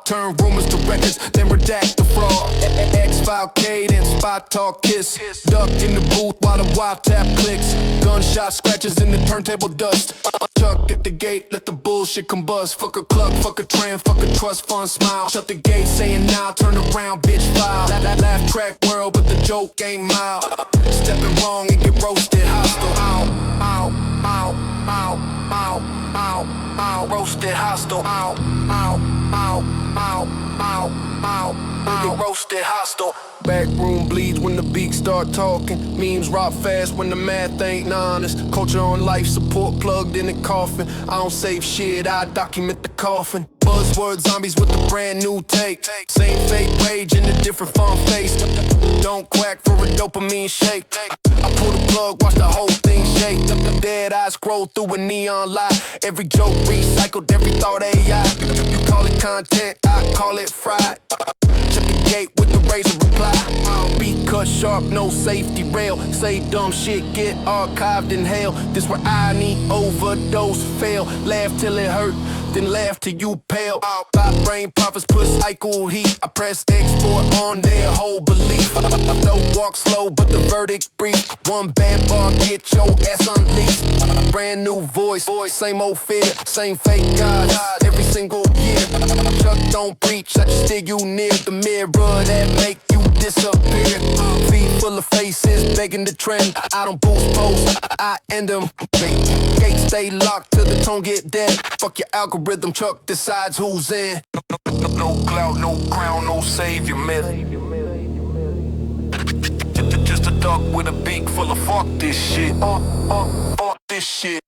Turn rumors to records, then redact the fraud. X-File cadence, spot talk kiss. Duck in the booth while the wild tap clicks. Gunshot scratches in the turntable dust. Chuck at the gate, let the bullshit combust. Fuck a club, fuck a trend, fuck a trust fund smile. Shut the gate saying now, turn around, bitch, file. Laugh track world, but the joke ain't mild. Stepping wrong and get roasted hostile. Ow, ow, ow, ow, ow, ow, ow. Roasted hostile. Ow, ow, ow, ow, ow, ow. Get roasted hostile. Back room bleeds when the beaks start talking. Memes rock fast when the math ain't honest. Culture on life support plugged in the coffin. I don't save shit, I document the coffin. Buzzword zombies with a brand new take. Same fake page in a different fun face. Don't quack for a dopamine shake. I pull the plug, watch the whole thing shake. Dead eyes scroll through a neon light. Every joke recycled, every thought AI. You call it content, I call it fried. Check the gate with the razor reply. Beat cut sharp, no safety rail. Say dumb shit, get archived in hell. This where I need overdose fail. Laugh till it hurt, then laugh till you pale. Five brain prophets put cycle heat. I press export on their whole belief. No walk slow, but the verdict's brief. One bad bar, get your ass unleashed. Brand new voice, same old fear, same fake gods. Every single year. Chuck don't preach, I just steer you near the mirror that make you disappear. Feet full of faces, begging the trend. I don't boost posts, I end them. Gates stay locked till the tone get dead. Fuck your algorithm, Chuck decides who's in. No clout, no crown, no savior myth. Just a duck with a beak full of fuck this shit. Fuck this shit.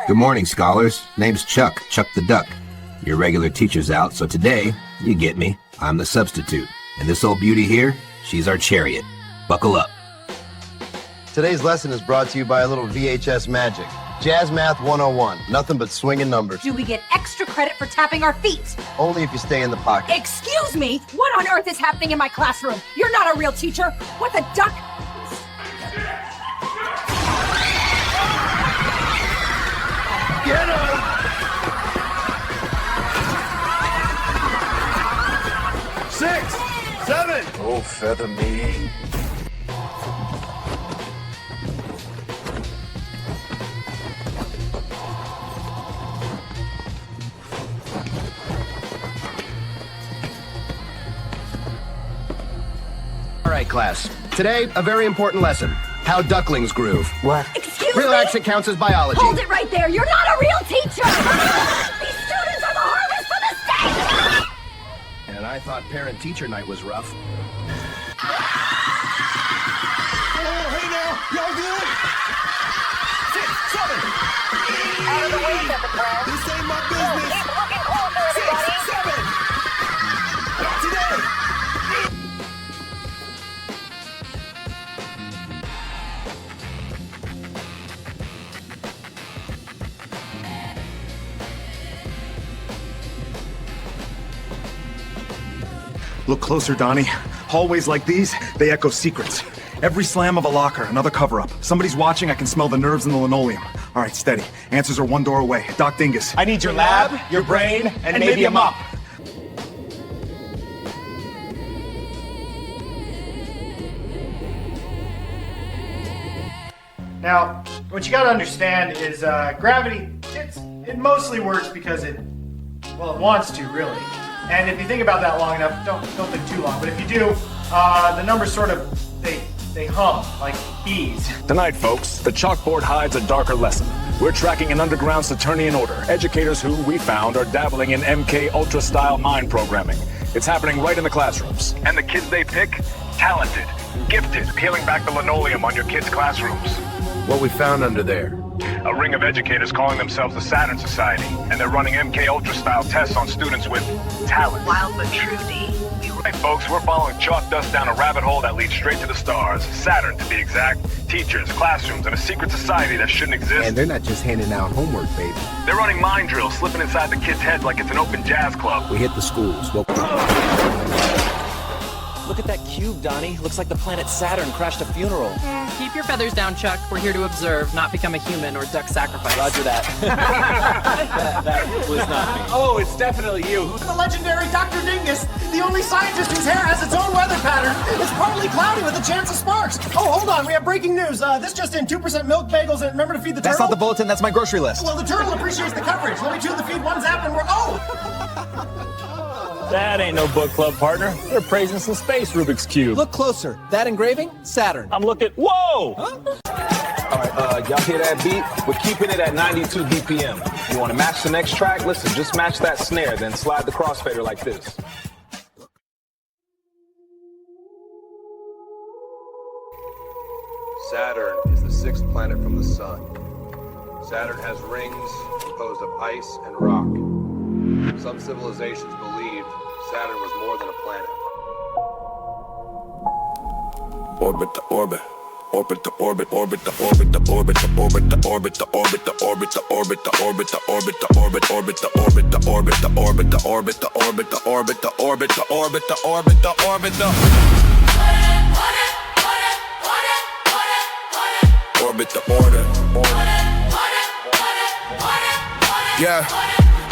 Good morning, scholars. Name's Chuck the Duck. Your regular teacher's out, so today, you get me, I'm the substitute. And this old beauty here, she's our chariot. Buckle up. Today's lesson is brought to you by a little VHS magic. Jazz Math 101, nothing but swinging numbers. Do we get extra credit for tapping our feet? Only if you stay in the pocket. Excuse me? What on earth is happening in my classroom? You're not a real teacher. What the duck? Get him! Six, seven. Oh, feather me. All right, class. Today, a very important lesson. How ducklings groove. What? Excuse Relax, me? it counts as biology. Hold it right there. You're not a real teacher. These students are the harvest for the state. And I thought parent-teacher night was rough. Oh, hey now, y'all good? 6, 7. Out of the way, Pepper Brown. This ain't my business. Keep looking closer, everybody. 6, 7. Not today. Look closer, Donnie. Hallways like these, they echo secrets. Every slam of a locker, another cover-up. Somebody's watching, I can smell the nerves in the linoleum. All right, steady. Answers are one door away. Doc Dingus. I need your lab, your brain, and maybe a mop. Now, what you gotta understand is gravity, it mostly works because it wants to, really. And if you think about that long enough, don't think too long, but if you do, the numbers sort of, they hum like bees. Tonight, folks, the chalkboard hides a darker lesson. We're tracking an underground Saturnian order, educators who, we found, are dabbling in MK Ultra-style mind programming. It's happening right in the classrooms. And the kids they pick? Talented, gifted, peeling back the linoleum on your kids' classrooms. What we found under there? A ring of educators calling themselves the Saturn Society, and they're running MK Ultra-style tests on students with talent. Wild but true, D. Right, folks, we're following chalk dust down a rabbit hole that leads straight to the stars. Saturn, to be exact. Teachers, classrooms, and a secret society that shouldn't exist. And they're not just handing out homework, baby. They're running mind drills, slipping inside the kids' heads like it's an open jazz club. We hit the schools. Look at that cube, Donnie. Looks like the planet Saturn crashed a funeral. Keep your feathers down, Chuck. We're here to observe, not become a human or duck sacrifice. Roger that. that was not me. Oh, it's definitely you. The legendary Dr. Dingus, the only scientist whose hair has its own weather pattern. It's partly cloudy with a chance of sparks. Oh, hold on, we have breaking news. This just in, 2% milk bagels, and remember to feed the turtle? That's not the bulletin, that's my grocery list. Well, the turtle appreciates the coverage. Let me tune the feed one zap and we're, That ain't no book club, partner. They're praising some space Rubik's Cube. Look closer. That engraving? Saturn. I'm looking. Whoa! Huh? All right, y'all hear that beat? We're keeping it at 92 BPM. You want to match the next track? Listen, just match that snare, then slide the crossfader like this. Saturn is the sixth planet from the sun. Saturn has rings composed of ice and rock. Some civilizations believed Saturn was more than a planet. Orbit the orbit. Orbit the orbit, orbit the orbit, the orbit, the orbit, the orbit, the orbit, the orbit, the orbit, the orbit, the orbit, the orbit, orbit, the orbit, the orbit, the orbit, the orbit, the orbit, the orbit, the orbit, the orbit, the orbit, the orbit, the orbit, the order. Yeah,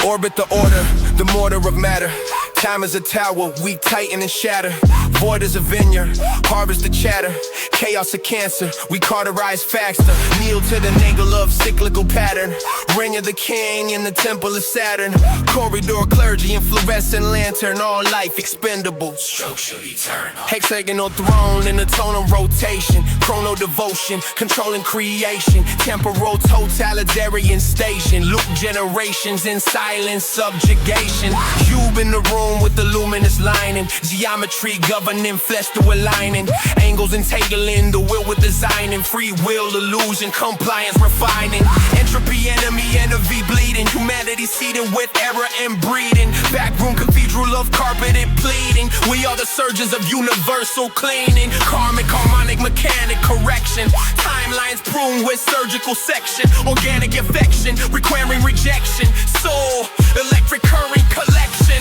orbit the order, the mortar of matter. Time is a tower, we tighten and shatter. Void is a vineyard, harvest the chatter. Chaos a cancer, we cauterize faster. Kneel to the nagle of cyclical pattern. Reign of the king in the temple of Saturn. Corridor clergy and fluorescent lantern. All life expendable, structure eternal. Hexagonal throne in a tonal rotation. Chrono devotion, controlling creation. Temporal totalitarian station. Loop generations in silent subjugation. Cube in the room with the luminous lining. Geometry governing flesh to aligning. Angles entangling the will with designing. Free will illusion, compliance refining. Entropy enemy, envy bleeding. Humanity seeding with error and breeding. Backroom cathedral of carpeted pleading. We are the surgeons of universal cleaning. Karmic, harmonic, mechanic correction. Timelines pruned with surgical section. Organic affection, requiring rejection. Soul, electric current collection.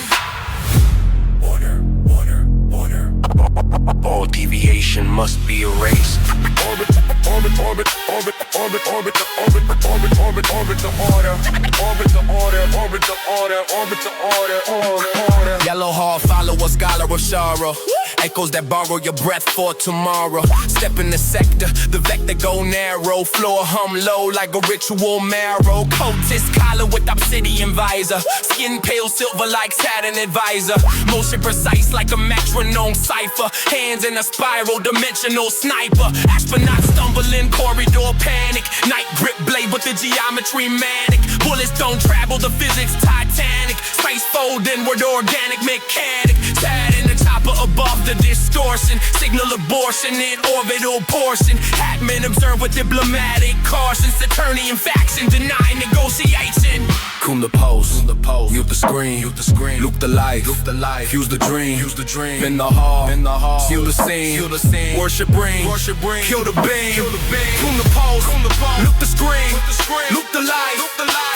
All deviation must be erased. Orbit, orbit, orbit, orbit, orbit, orbit, the orbit, orbit, orbit, orbit, the order. Orbit the order, orbit the order, orbit the order. Yellow Hall, follow a scholar of sorrow. Echoes that borrow your breath for tomorrow. Step in the sector, the vector go narrow. Floor hum low like a ritual marrow. Cultist collar with obsidian visor. Skin pale silver like Saturn advisor. Motion precise like a metronome cipher. Hands in a spiral, dimensional sniper. Astronaut stumbling, corridor panic. Night grip blade with the geometry manic. Bullets don't travel, the physics Titanic. Space fold inward, organic mechanic. Sad in the chopper above the distortion. Signal abortion in orbital portion. Hackman observed with diplomatic caution. Saturnian faction deny negotiation. Coom the pose, mute the screen, loop the life, fuse the dream, bend the hall, seal the scene, worship ring, kill the beam, coom the pose, loop the screen, loop the life,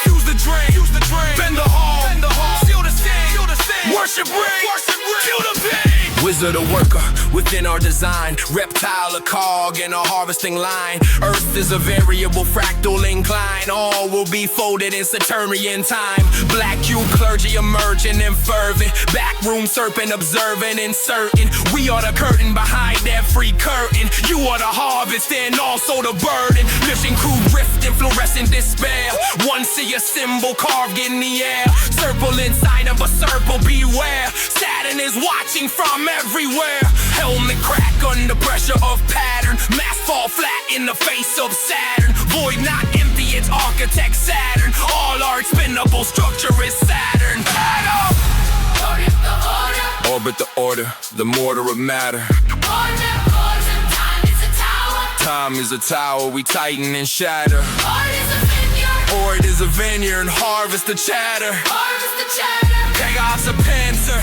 fuse the dream, bend the hall, seal the scene, worship ring, kill the beam. Wizard, a worker within our design. Reptile, a cog in a harvesting line. Earth is a variable fractal incline. All will be folded in Saturnian time. Black Jew clergy emerging and fervent. Backroom serpent observing and certain. We are the curtain behind every curtain. You are the harvest and also the burden. Mission crew drifting, fluorescent despair. One see a symbol carved in the air. Circle inside of a circle, beware. Saturn is watching from everywhere. Helmet crack under pressure of pattern. Mass fall flat in the face of Saturn. Void not empty, it's architect Saturn. All our expendable structure is Saturn. Orbit the order, the mortar of matter. Time is a tower, we tighten and shatter. Or it is a vineyard, harvest the chatter. Chaos a pincer.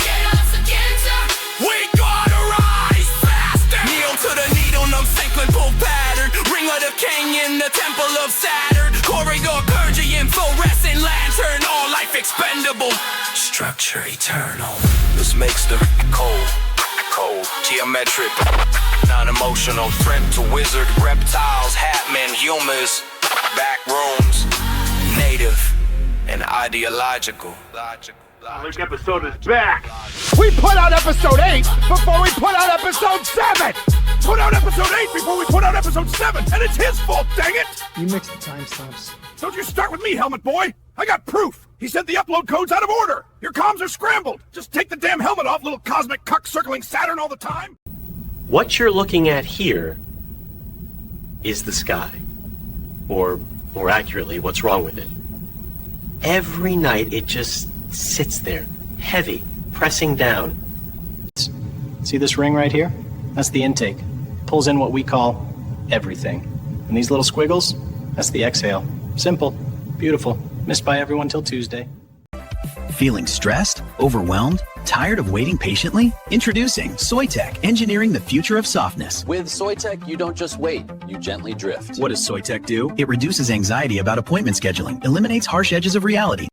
We gotta rise faster. Kneel to the needle, numb cycling pull pattern. Ring of the king in the temple of Saturn. Corridor clergy in fluorescent lantern. All life expendable, structure eternal. This makes the cold, geometric, non-emotional threat to wizard, reptiles, hatmen, humans, back rooms, native and ideological. Luke episode is back. We put out episode 8 before we put out episode 7! Put out episode 8 before we put out episode 7, and it's his fault, dang it! You mixed the timestamps. Don't you start with me, Helmet Boy! I got proof! He sent the upload codes out of order! Your comms are scrambled! Just take the damn helmet off, little cosmic cuck circling Saturn all the time! What you're looking at here is the sky. Or, more accurately, what's wrong with it. Every night it just sits there, heavy, pressing down. See this ring right here? That's the intake. Pulls in what we call everything. And these little squiggles, that's the exhale. Simple, beautiful, missed by everyone till Tuesday. Feeling stressed? Overwhelmed? Tired of waiting patiently? Introducing Soitec, engineering the future of softness. With Soitec, you don't just wait, you gently drift. What does Soitec do? It reduces anxiety about appointment scheduling, eliminates harsh edges of reality.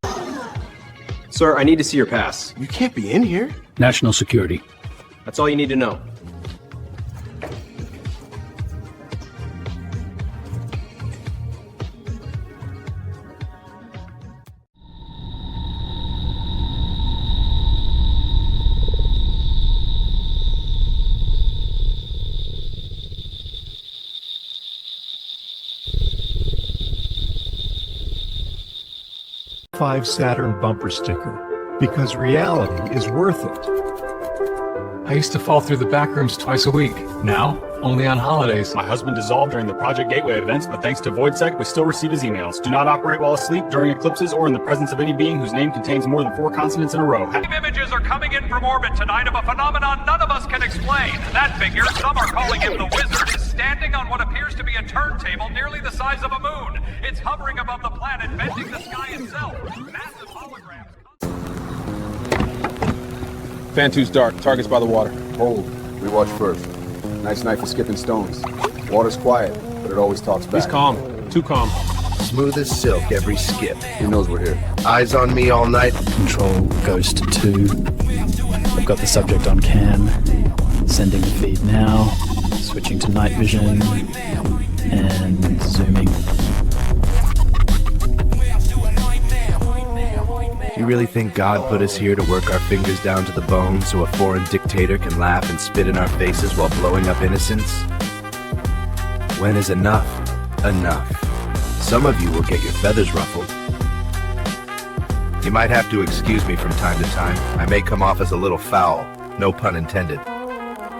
Sir, I need to see your pass. You can't be in here. National security. That's all you need to know. '5 Saturn bumper sticker, because reality is worth it. I used to fall through the back rooms twice a week. Now, only on holidays. My husband dissolved during the Project Gateway events, but thanks to VoidSec, we still receive his emails. Do not operate while asleep, during eclipses, or in the presence of any being whose name contains more than 4 consonants in a row. Images are coming in from orbit tonight of a phenomenon none of us can explain. That figure, some are calling him the Wizard, is standing on what appears to be a turntable nearly the size of a moon. It's hovering above the planet, bending the sky itself. Massive holograms. Fan 2's dark. Target's by the water. Hold. We watch first. Nice night for skipping stones. Water's quiet, but it always talks back. He's calm. Too calm. Smooth as silk every skip. He knows we're here. Eyes on me all night. Control goes to 2. I've got the subject on cam. Sending the feed now. Switching to night vision. And zooming. You really think God put us here to work our fingers down to the bone so a foreign dictator can laugh and spit in our faces while blowing up innocents? When is enough enough? Some of you will get your feathers ruffled. You might have to excuse me from time to time. I may come off as a little foul, no pun intended.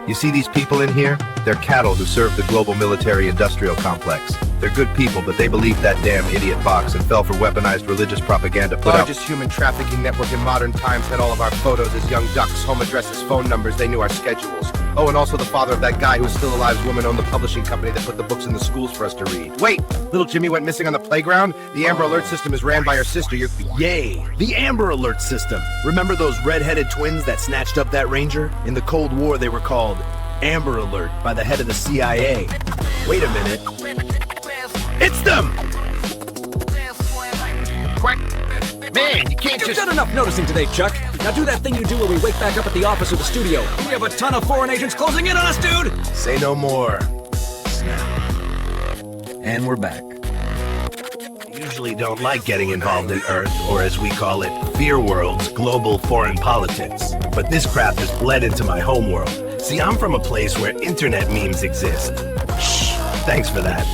You see these people in here? They're cattle who serve the global military-industrial complex. They're good people, but they believed that damn idiot box and fell for weaponized religious propaganda put out. Largest human trafficking network in modern times had all of our photos as young ducks, home addresses, phone numbers. They knew our schedules. Oh, and also the father of that guy who is still alive's woman owned the publishing company that put the books in the schools for us to read. Wait! Little Jimmy went missing on the playground? The Amber Alert system is ran by her sister. Yay! The Amber Alert system. Remember those red-headed twins that snatched up that ranger? In the Cold War, they were called Amber Alert by the head of the CIA. Wait a minute. It's them! Quick! Man, you can't You've done enough noticing today, Chuck. Now do that thing you do when we wake back up at the office or the studio. We have a ton of foreign agents closing in on us, dude! Say no more. And we're back. Usually don't like getting involved in Earth, or as we call it, Fear World's global foreign politics. But this crap has bled into my home world. See, I'm from a place where internet memes exist. Shh, thanks for that.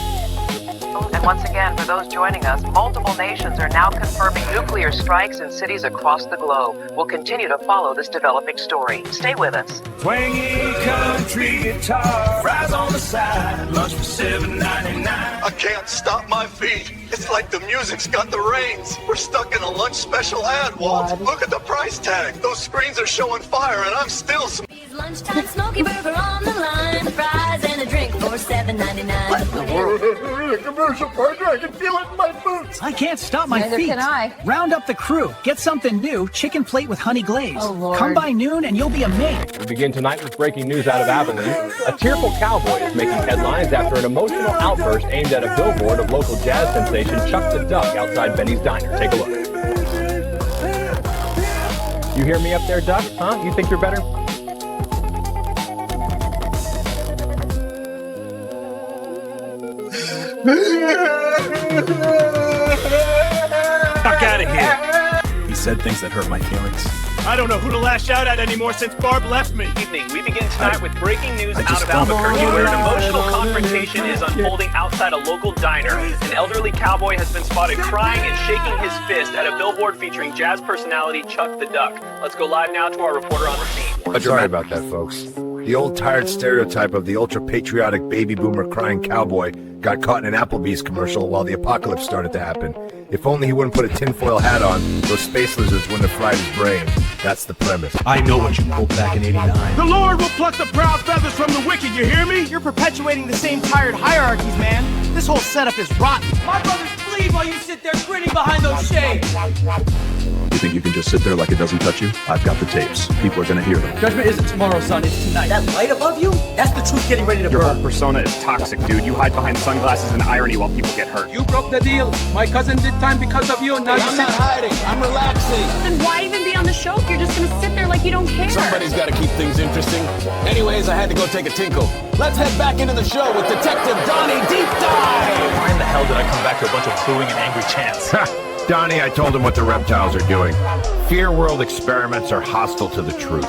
And once again, for those joining us, multiple nations are now confirming nuclear strikes in cities across the globe. We'll continue to follow this developing story. Stay with us. Twangy country guitar, fries on the side, lunch for $7.99. I can't stop my feet. It's like the music's got the reins. We're stuck in a lunch special ad, Walt. Look at the price tag. Those screens are showing fire, and I'm still. Lunchtime smoky burger on the line, fries and a drink for $7.99. What in the world? Commercial partner, I can feel it in my boots. I can't stop my Neither feet. can I. Round up the crew. Get something new. Chicken plate with honey glaze. Oh, Lord. Come by noon and you'll be amazed. We begin tonight with breaking news out of Abilene. A tearful cowboy is making headlines after an emotional outburst aimed at a billboard of local jazz sensation Chuck the Duck outside Benny's Diner. Take a look. You hear me up there, Duck? Huh? You think you're better? Fuck out of here! He said things that hurt my feelings. I don't know who to lash out at anymore since Barb left me. Evening. We begin tonight with breaking news out of Albuquerque, where an emotional confrontation is unfolding outside a local diner. An elderly cowboy has been spotted crying and shaking his fist at a billboard featuring jazz personality Chuck the Duck. Let's go live now to our reporter on the scene. Sorry about that, folks. The old tired stereotype of the ultra-patriotic baby boomer crying cowboy got caught in an Applebee's commercial while the apocalypse started to happen. If only he wouldn't put a tinfoil hat on, those space lizards wouldn't have fried his brain. That's the premise. I know what you pulled back in '89. The Lord will pluck the proud feathers from the wicked, you hear me? You're perpetuating the same tired hierarchies, man. This whole setup is rotten. My brothers bleed while you sit there grinning behind those shades. You think you can just sit there like it doesn't touch you? I've got the tapes. People are gonna hear them. Judgment isn't tomorrow, son. It's tonight. That light above you? That's the truth getting ready to Your burn. whole persona is toxic, dude. You hide behind sunglasses and irony while people get hurt. You broke the deal. My cousin did time because of you, and now I'm not hiding. I'm relaxing. Then why even be on the show if you're just gonna sit there like you don't care? Somebody's got to keep things interesting. Anyways, I had to go take a tinkle. Let's head back into the show with Detective Donnie Deep Dive. Why in the hell did I come back to a bunch of booing and angry chants? Donnie, I told him what the reptiles are doing. Fear World experiments are hostile to the truth.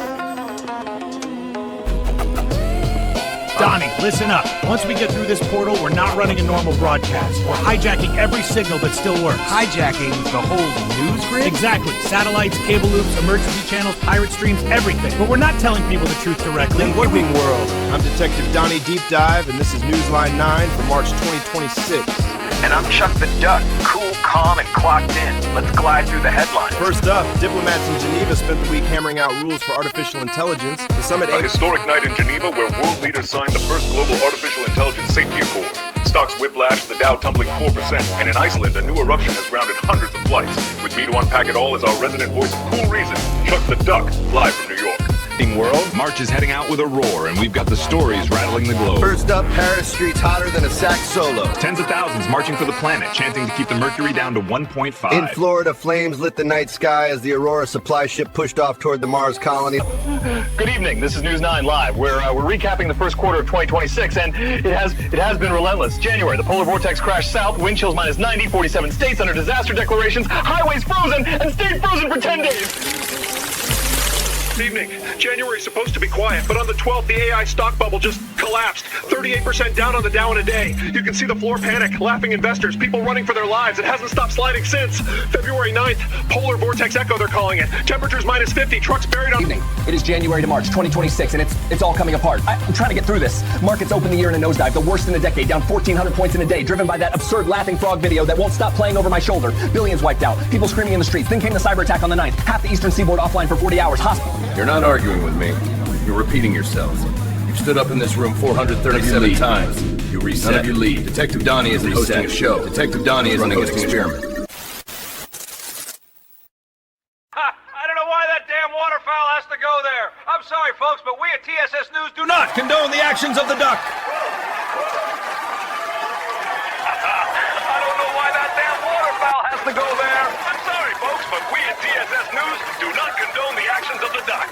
Donnie, listen up. Once we get through this portal, we're not running a normal broadcast. We're hijacking every signal that still works. Hijacking the whole news grid? Exactly. Satellites, cable loops, emergency channels, pirate streams, everything. But we're not telling people the truth directly. Good evening, world. I'm Detective Donnie Deep Dive, and this is Newsline 9 for March 2026. And I'm Chuck the Duck, cool, calm, and clocked in. Let's glide through the headlines. First up, diplomats in Geneva spent the week hammering out rules for artificial intelligence. The summit A historic night in Geneva where world leaders signed the first global artificial intelligence safety accord. Stocks whiplash, the Dow tumbling 4%, and in Iceland, a new eruption has grounded hundreds of flights. With me to unpack it all is our resident voice of cool reason, Chuck the Duck, live from New York. World, March is heading out with a roar, and we've got the stories rattling the globe. First up, Paris streets hotter than a sax solo. Tens of thousands marching for the planet, chanting to keep the mercury down to 1.5. In Florida, flames lit the night sky as the Aurora supply ship pushed off toward the Mars colony. Good evening. This is News 9 Live. We're recapping the first quarter of 2026, and it has been relentless. January, the polar vortex crashed south, wind chills minus 90, 47 states under disaster declarations, highways frozen, and stayed frozen for 10 days. Good evening. January's supposed to be quiet, but on the 12th, the AI stock bubble just collapsed. 38% down on the Dow in a day. You can see the floor panic, laughing investors, people running for their lives. It hasn't stopped sliding since. February 9th, polar vortex echo, they're calling it. Temperatures minus 50, trucks buried on... Evening. It is January to March 2026, and it's all coming apart. I'm trying to get through this. Markets open the year in a nosedive, the worst in a decade, down 1,400 points in a day, driven by that absurd laughing frog video that won't stop playing over my shoulder. Billions wiped out, people screaming in the streets. Then came the cyber attack on the 9th. Half the eastern seaboard offline for 40 hours. Hospital. You're not arguing with me. You're repeating yourselves. You've stood up in this room 437 times. You reset. None of you lead. Detective Donnie isn't hosting a show. Detective Donnie is running an experiment. I don't know why that damn waterfowl has to go there. I'm sorry, folks, but we at TSS News do not condone the actions of the duck. I don't know why that damn waterfowl has to go there. I'm sorry, folks, but we at TSS News do not condone the dock.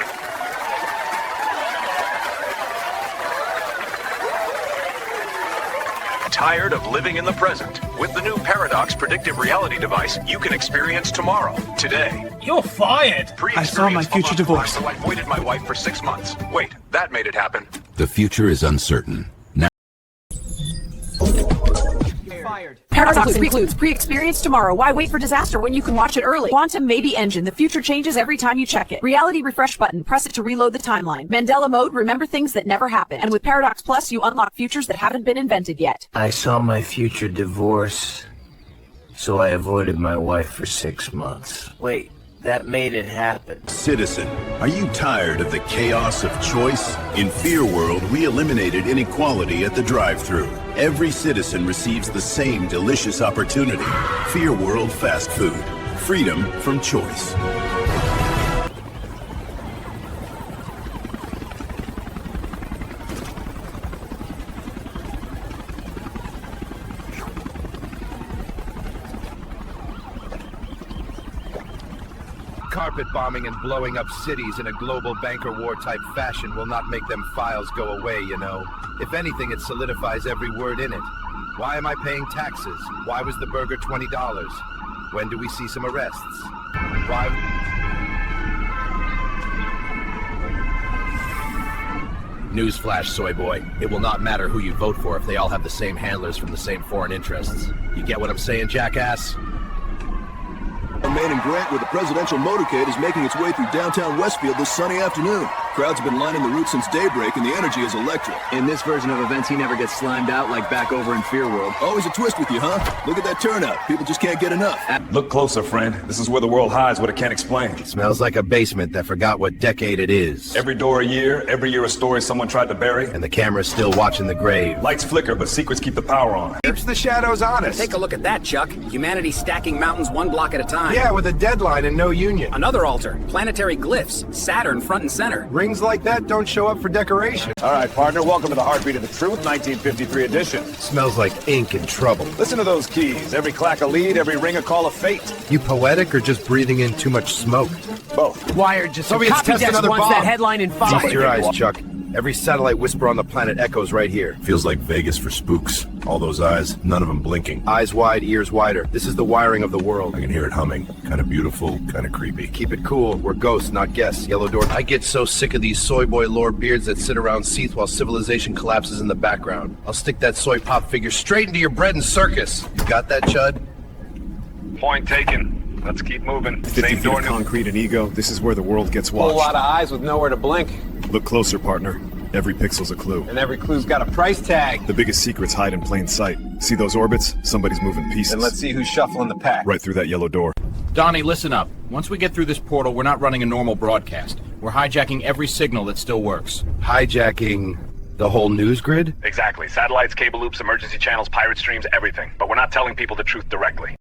Tired of living in the present? With the new Paradox predictive reality device, you can experience tomorrow, today. You're fired! I saw my future divorce. So I avoided my wife for 6 months. Wait, that made it happen. The future is uncertain. Now Paradox includes pre-experience tomorrow. Why wait for disaster when you can watch it early? Quantum Maybe Engine. The future changes every time you check it. Reality refresh button. Press it to reload the timeline. Mandela mode. Remember things that never happened. And with Paradox Plus, you unlock futures that haven't been invented yet. I saw my future divorce, so I avoided my wife for 6 months. Wait, that made it happen. Citizen, are you tired of the chaos of choice? In Fear World, we eliminated inequality at the drive-thru. Every citizen receives the same delicious opportunity. Fear World Fast Food. Freedom from choice. Carpet bombing and blowing up cities in a global banker war type fashion will not make them files go away, you know. If anything, it solidifies every word in it. Why am I paying taxes? Why was the burger $20? When do we see some arrests? Why... Newsflash, soy boy. It will not matter who you vote for if they all have the same handlers from the same foreign interests. You get what I'm saying, jackass? Main and Grant, where the presidential motorcade is making its way through downtown Westfield this sunny afternoon. Crowds have been lining the route since daybreak, and the energy is electric. In this version of events, he never gets slimed out like back over in Fear World. Always a twist with you, huh? Look at that turnout. People just can't get enough. Look closer, friend. This is where the world hides what it can't explain. It smells like a basement that forgot what decade it is. Every door a year, every year a story someone tried to bury. And the camera's still watching the grave. Lights flicker, but secrets keep the power on. Keeps the shadows honest. Take a look at that, Chuck. Humanity stacking mountains one block at a time. Yeah, with a deadline and no union. Another altar. Planetary glyphs. Saturn front and center. Rings like that don't show up for decoration. All right, partner, welcome to the Heartbeat of the Truth, 1953 edition. Smells like ink and trouble. Listen to those keys. Every clack a lead, every ring a call of fate. You poetic or just breathing in too much smoke? Both. Wired just Soviets copy test desk another wants bomb. that headline in 5. Keep your eyes, Chuck. Every satellite whisper on the planet echoes right here. Feels like Vegas for spooks. All those eyes, none of them blinking. Eyes wide, ears wider. This is the wiring of the world. I can hear it humming. Kind of beautiful, kind of creepy. Keep it cool. We're ghosts, not guests. Yellow door. I get so sick of these soy boy lore beards that sit around seats while civilization collapses in the background. I'll stick that soy pop figure straight into your bread and circus. You got that, Chud? Point taken. Let's keep moving. 50 Same feet door, of new. concrete and ego. This is where the world gets watched. Whole lot of eyes with nowhere to blink. Look closer, partner. Every pixel's a clue. And every clue's got a price tag. The biggest secrets hide in plain sight. See those orbits? Somebody's moving pieces. And let's see who's shuffling the pack. Right through that yellow door. Donnie, listen up. Once we get through this portal, we're not running a normal broadcast. We're hijacking every signal that still works. Hijacking the whole news grid? Exactly. Satellites, cable loops, emergency channels, pirate streams, everything. But we're not telling people the truth directly.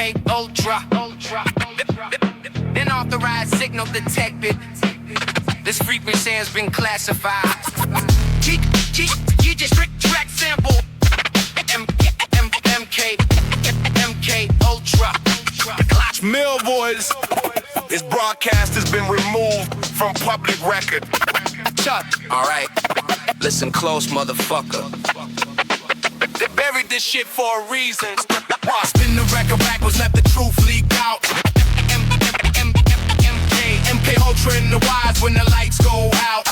MK Ultra. Unauthorized signal detected. This frequency has been classified. G just track sample. MK Ultra. Mill voice. This broadcast has been removed from public record. Chuck. Alright. Listen close, motherfucker. They buried this shit for a reason. Spin the record backwards, let the truth leak out. MK Ultra in the wise when the lights go out.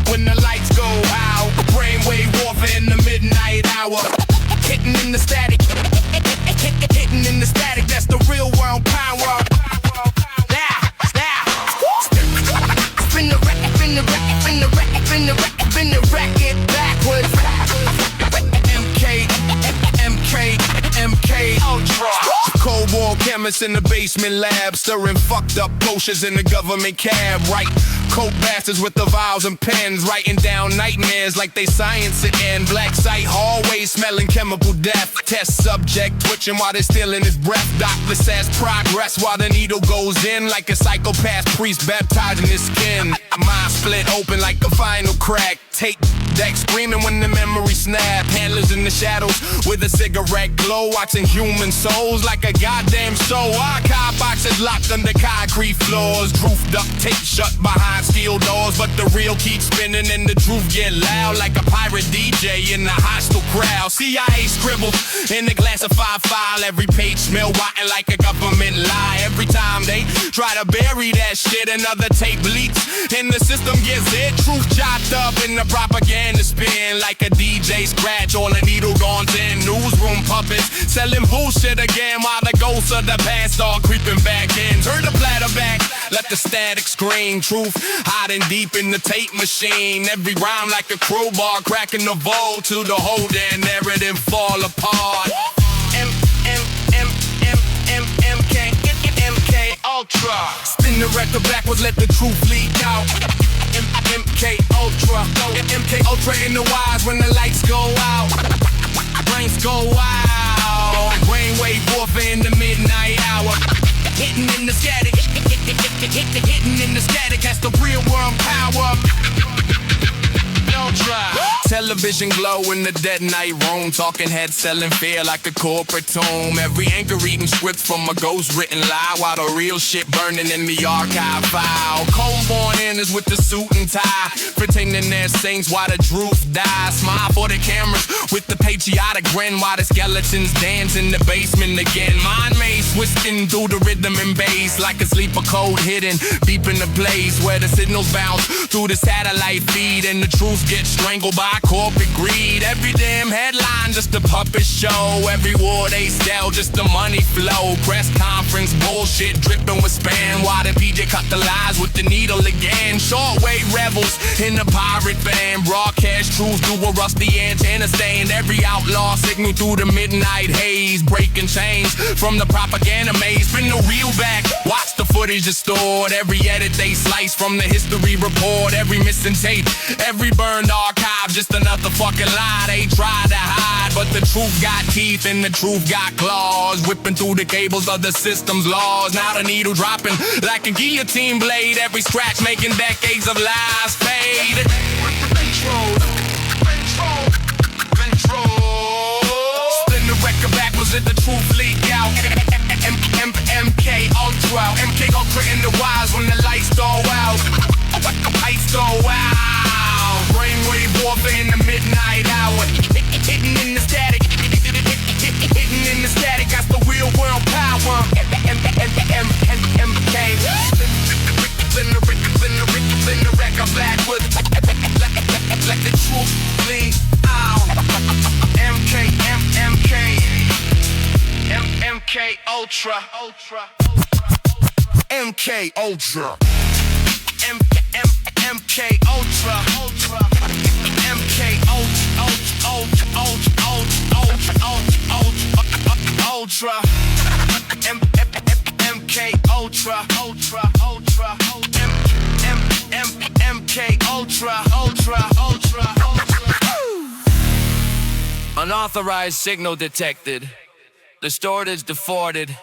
When the lights go out. Brainwave warfare in the midnight hour. Hitting in the static. Hitting in the static, that's the real world power. Spin the record, spin the record, spin the record, spin the record, spin the record backwards. MK Ultra. Cold War chemists in the basement lab, stirring fucked up potions in the government cab. Right, coke bastards with the vials and pens, writing down nightmares like they science it in. Black site hallways smelling chemical death. Test subject twitching while they're stealing his breath. Doctor says progress while the needle goes in, like a psychopath priest baptizing his skin. Mind split open like a final crack. Tape deck screaming when the memory snap. Handlers in the shadows with a cigarette glow, watching human souls like a goddamn show. Archive boxes locked under concrete floors. Truth duct tape shut behind steel doors, but the real keeps spinning and the truth get loud like a pirate DJ in the hostile crowd. CIA scribbled in the classified file. Every page smell rotten like a government lie. Every time they try to bury that shit, another tape leaks and the system gets it. Truth chopped up in the propaganda spin like a DJ scratch. All the needle gone in. Newsroom puppets selling bullshit again while the ghosts of the past start creeping back in. Turn the platter back, let the static scream. Truth hiding deep in the tape machine. Every rhyme like a crowbar cracking the vault to the whole damn narrative fall apart. MK Ultra. Spin the record backwards, let the truth leak out. MK Ultra. MK Ultra in the wise when the lights go out. Brains go wild. Brainwave warfare in the midnight hour. Hitting in the static. Hitting in the static. That's the real world power. Television glow in the dead night room. Talking heads selling fear like a corporate tomb. Every anchor reading scripts from a ghost written lie, while the real shit burning in the archive file. Cold-born inners with the suit and tie, pretending they're saints while the truth dies. Smile for the cameras with the patriotic grin, while the skeletons dance in the basement again. Mind maze twisting through the rhythm and bass like a sleeper code hidden deep in the place where the signals bounce through the satellite feed and the truth gets strangled by corporate greed. Every damn headline just a puppet show. Every war they sell just the money flow. Press conference bullshit dripping with spam while the PJ cut the lies with the needle again. Shortwave rebels in the pirate band broadcast truth through a rusty antenna stand. Every outlaw signal through the midnight haze, breaking chains from the propaganda maze. Bring the reel back, watch the footage is stored. Every edit they slice from the history report. Every missing tape, every burned archive, just another fucking lie they tried to hide. But the truth got teeth and the truth got claws, whipping through the cables of the system's laws. Now the needle dropping like a guillotine blade. Every scratch making decades of lies fade. Control. Spin the record backwards, let the truth leak out. MK Ultra. MK Ultra in the wise when the lights go out. Lights go out. Brainwave warfare in the midnight hour. Hitting in the static. Hitting in the static. That's the real world power. MK. Spin the record backwards. Let the truth leak out. MK Ultra. MK Ultra. MK Ultra. MK Ultra. MK Ultra. MK Ultra. Unauthorized signal detected. distorted, deforted,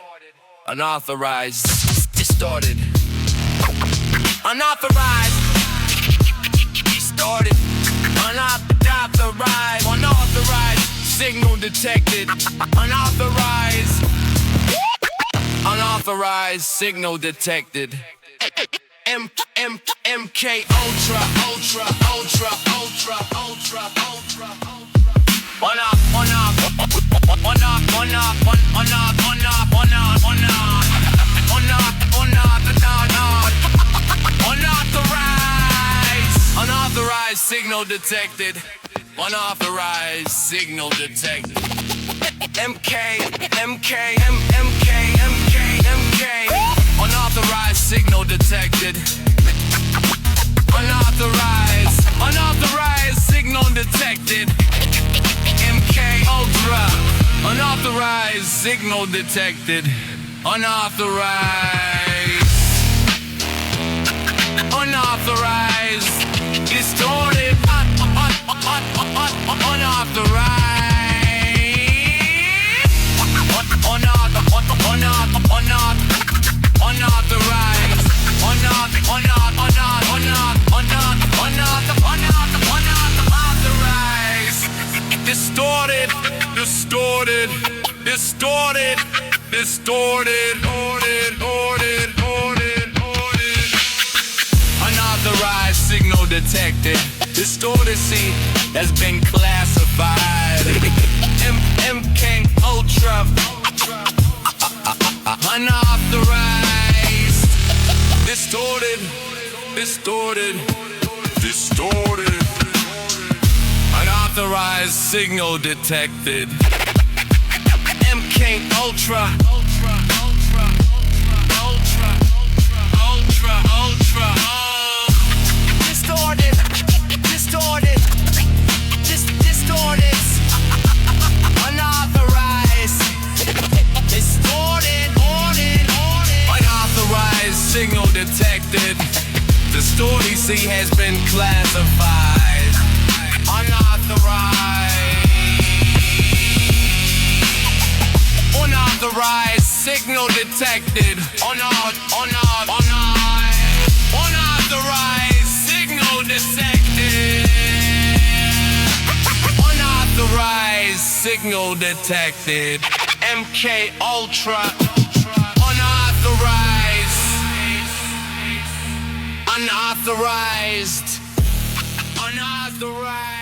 unauthorized, distorted, unauthorized, distorted, unauthorized, unauthorized, signal detected, unauthorized, unauthorized, signal detected. MK Ultra, Ultra, Ultra, Ultra, Ultra, Ultra, Ultra. One up, one up, one up, one up, one up, one up, one up, one up, one up, one up, unauthorized, unauthorized signal detected, unauthorized signal detected. MK, unauthorized signal detected. Unauthorized, unauthorized signal detected. MK Ultra, unauthorized signal detected. Unauthorized, unauthorized, distorted, unauthorized. Unauthorized, distorted, distorted, distorted, distorted, unauthorized signal detected. Distorted C has been classified. MK Ultra, unauthorized, distorted, distorted, distorted, unauthorized signal detected. MK Ultra, Ultra, Ultra, Ultra, Ultra, Ultra, distorted, distorted, distorted, unauthorized, distorted, unauthorized signal detected. The story C has been classified. Unauthorized, unauthorized signal detected. Unauthorized signal detected. Unauthorized signal detected. MK Ultra, unauthorized, unauthorized, unauthorized.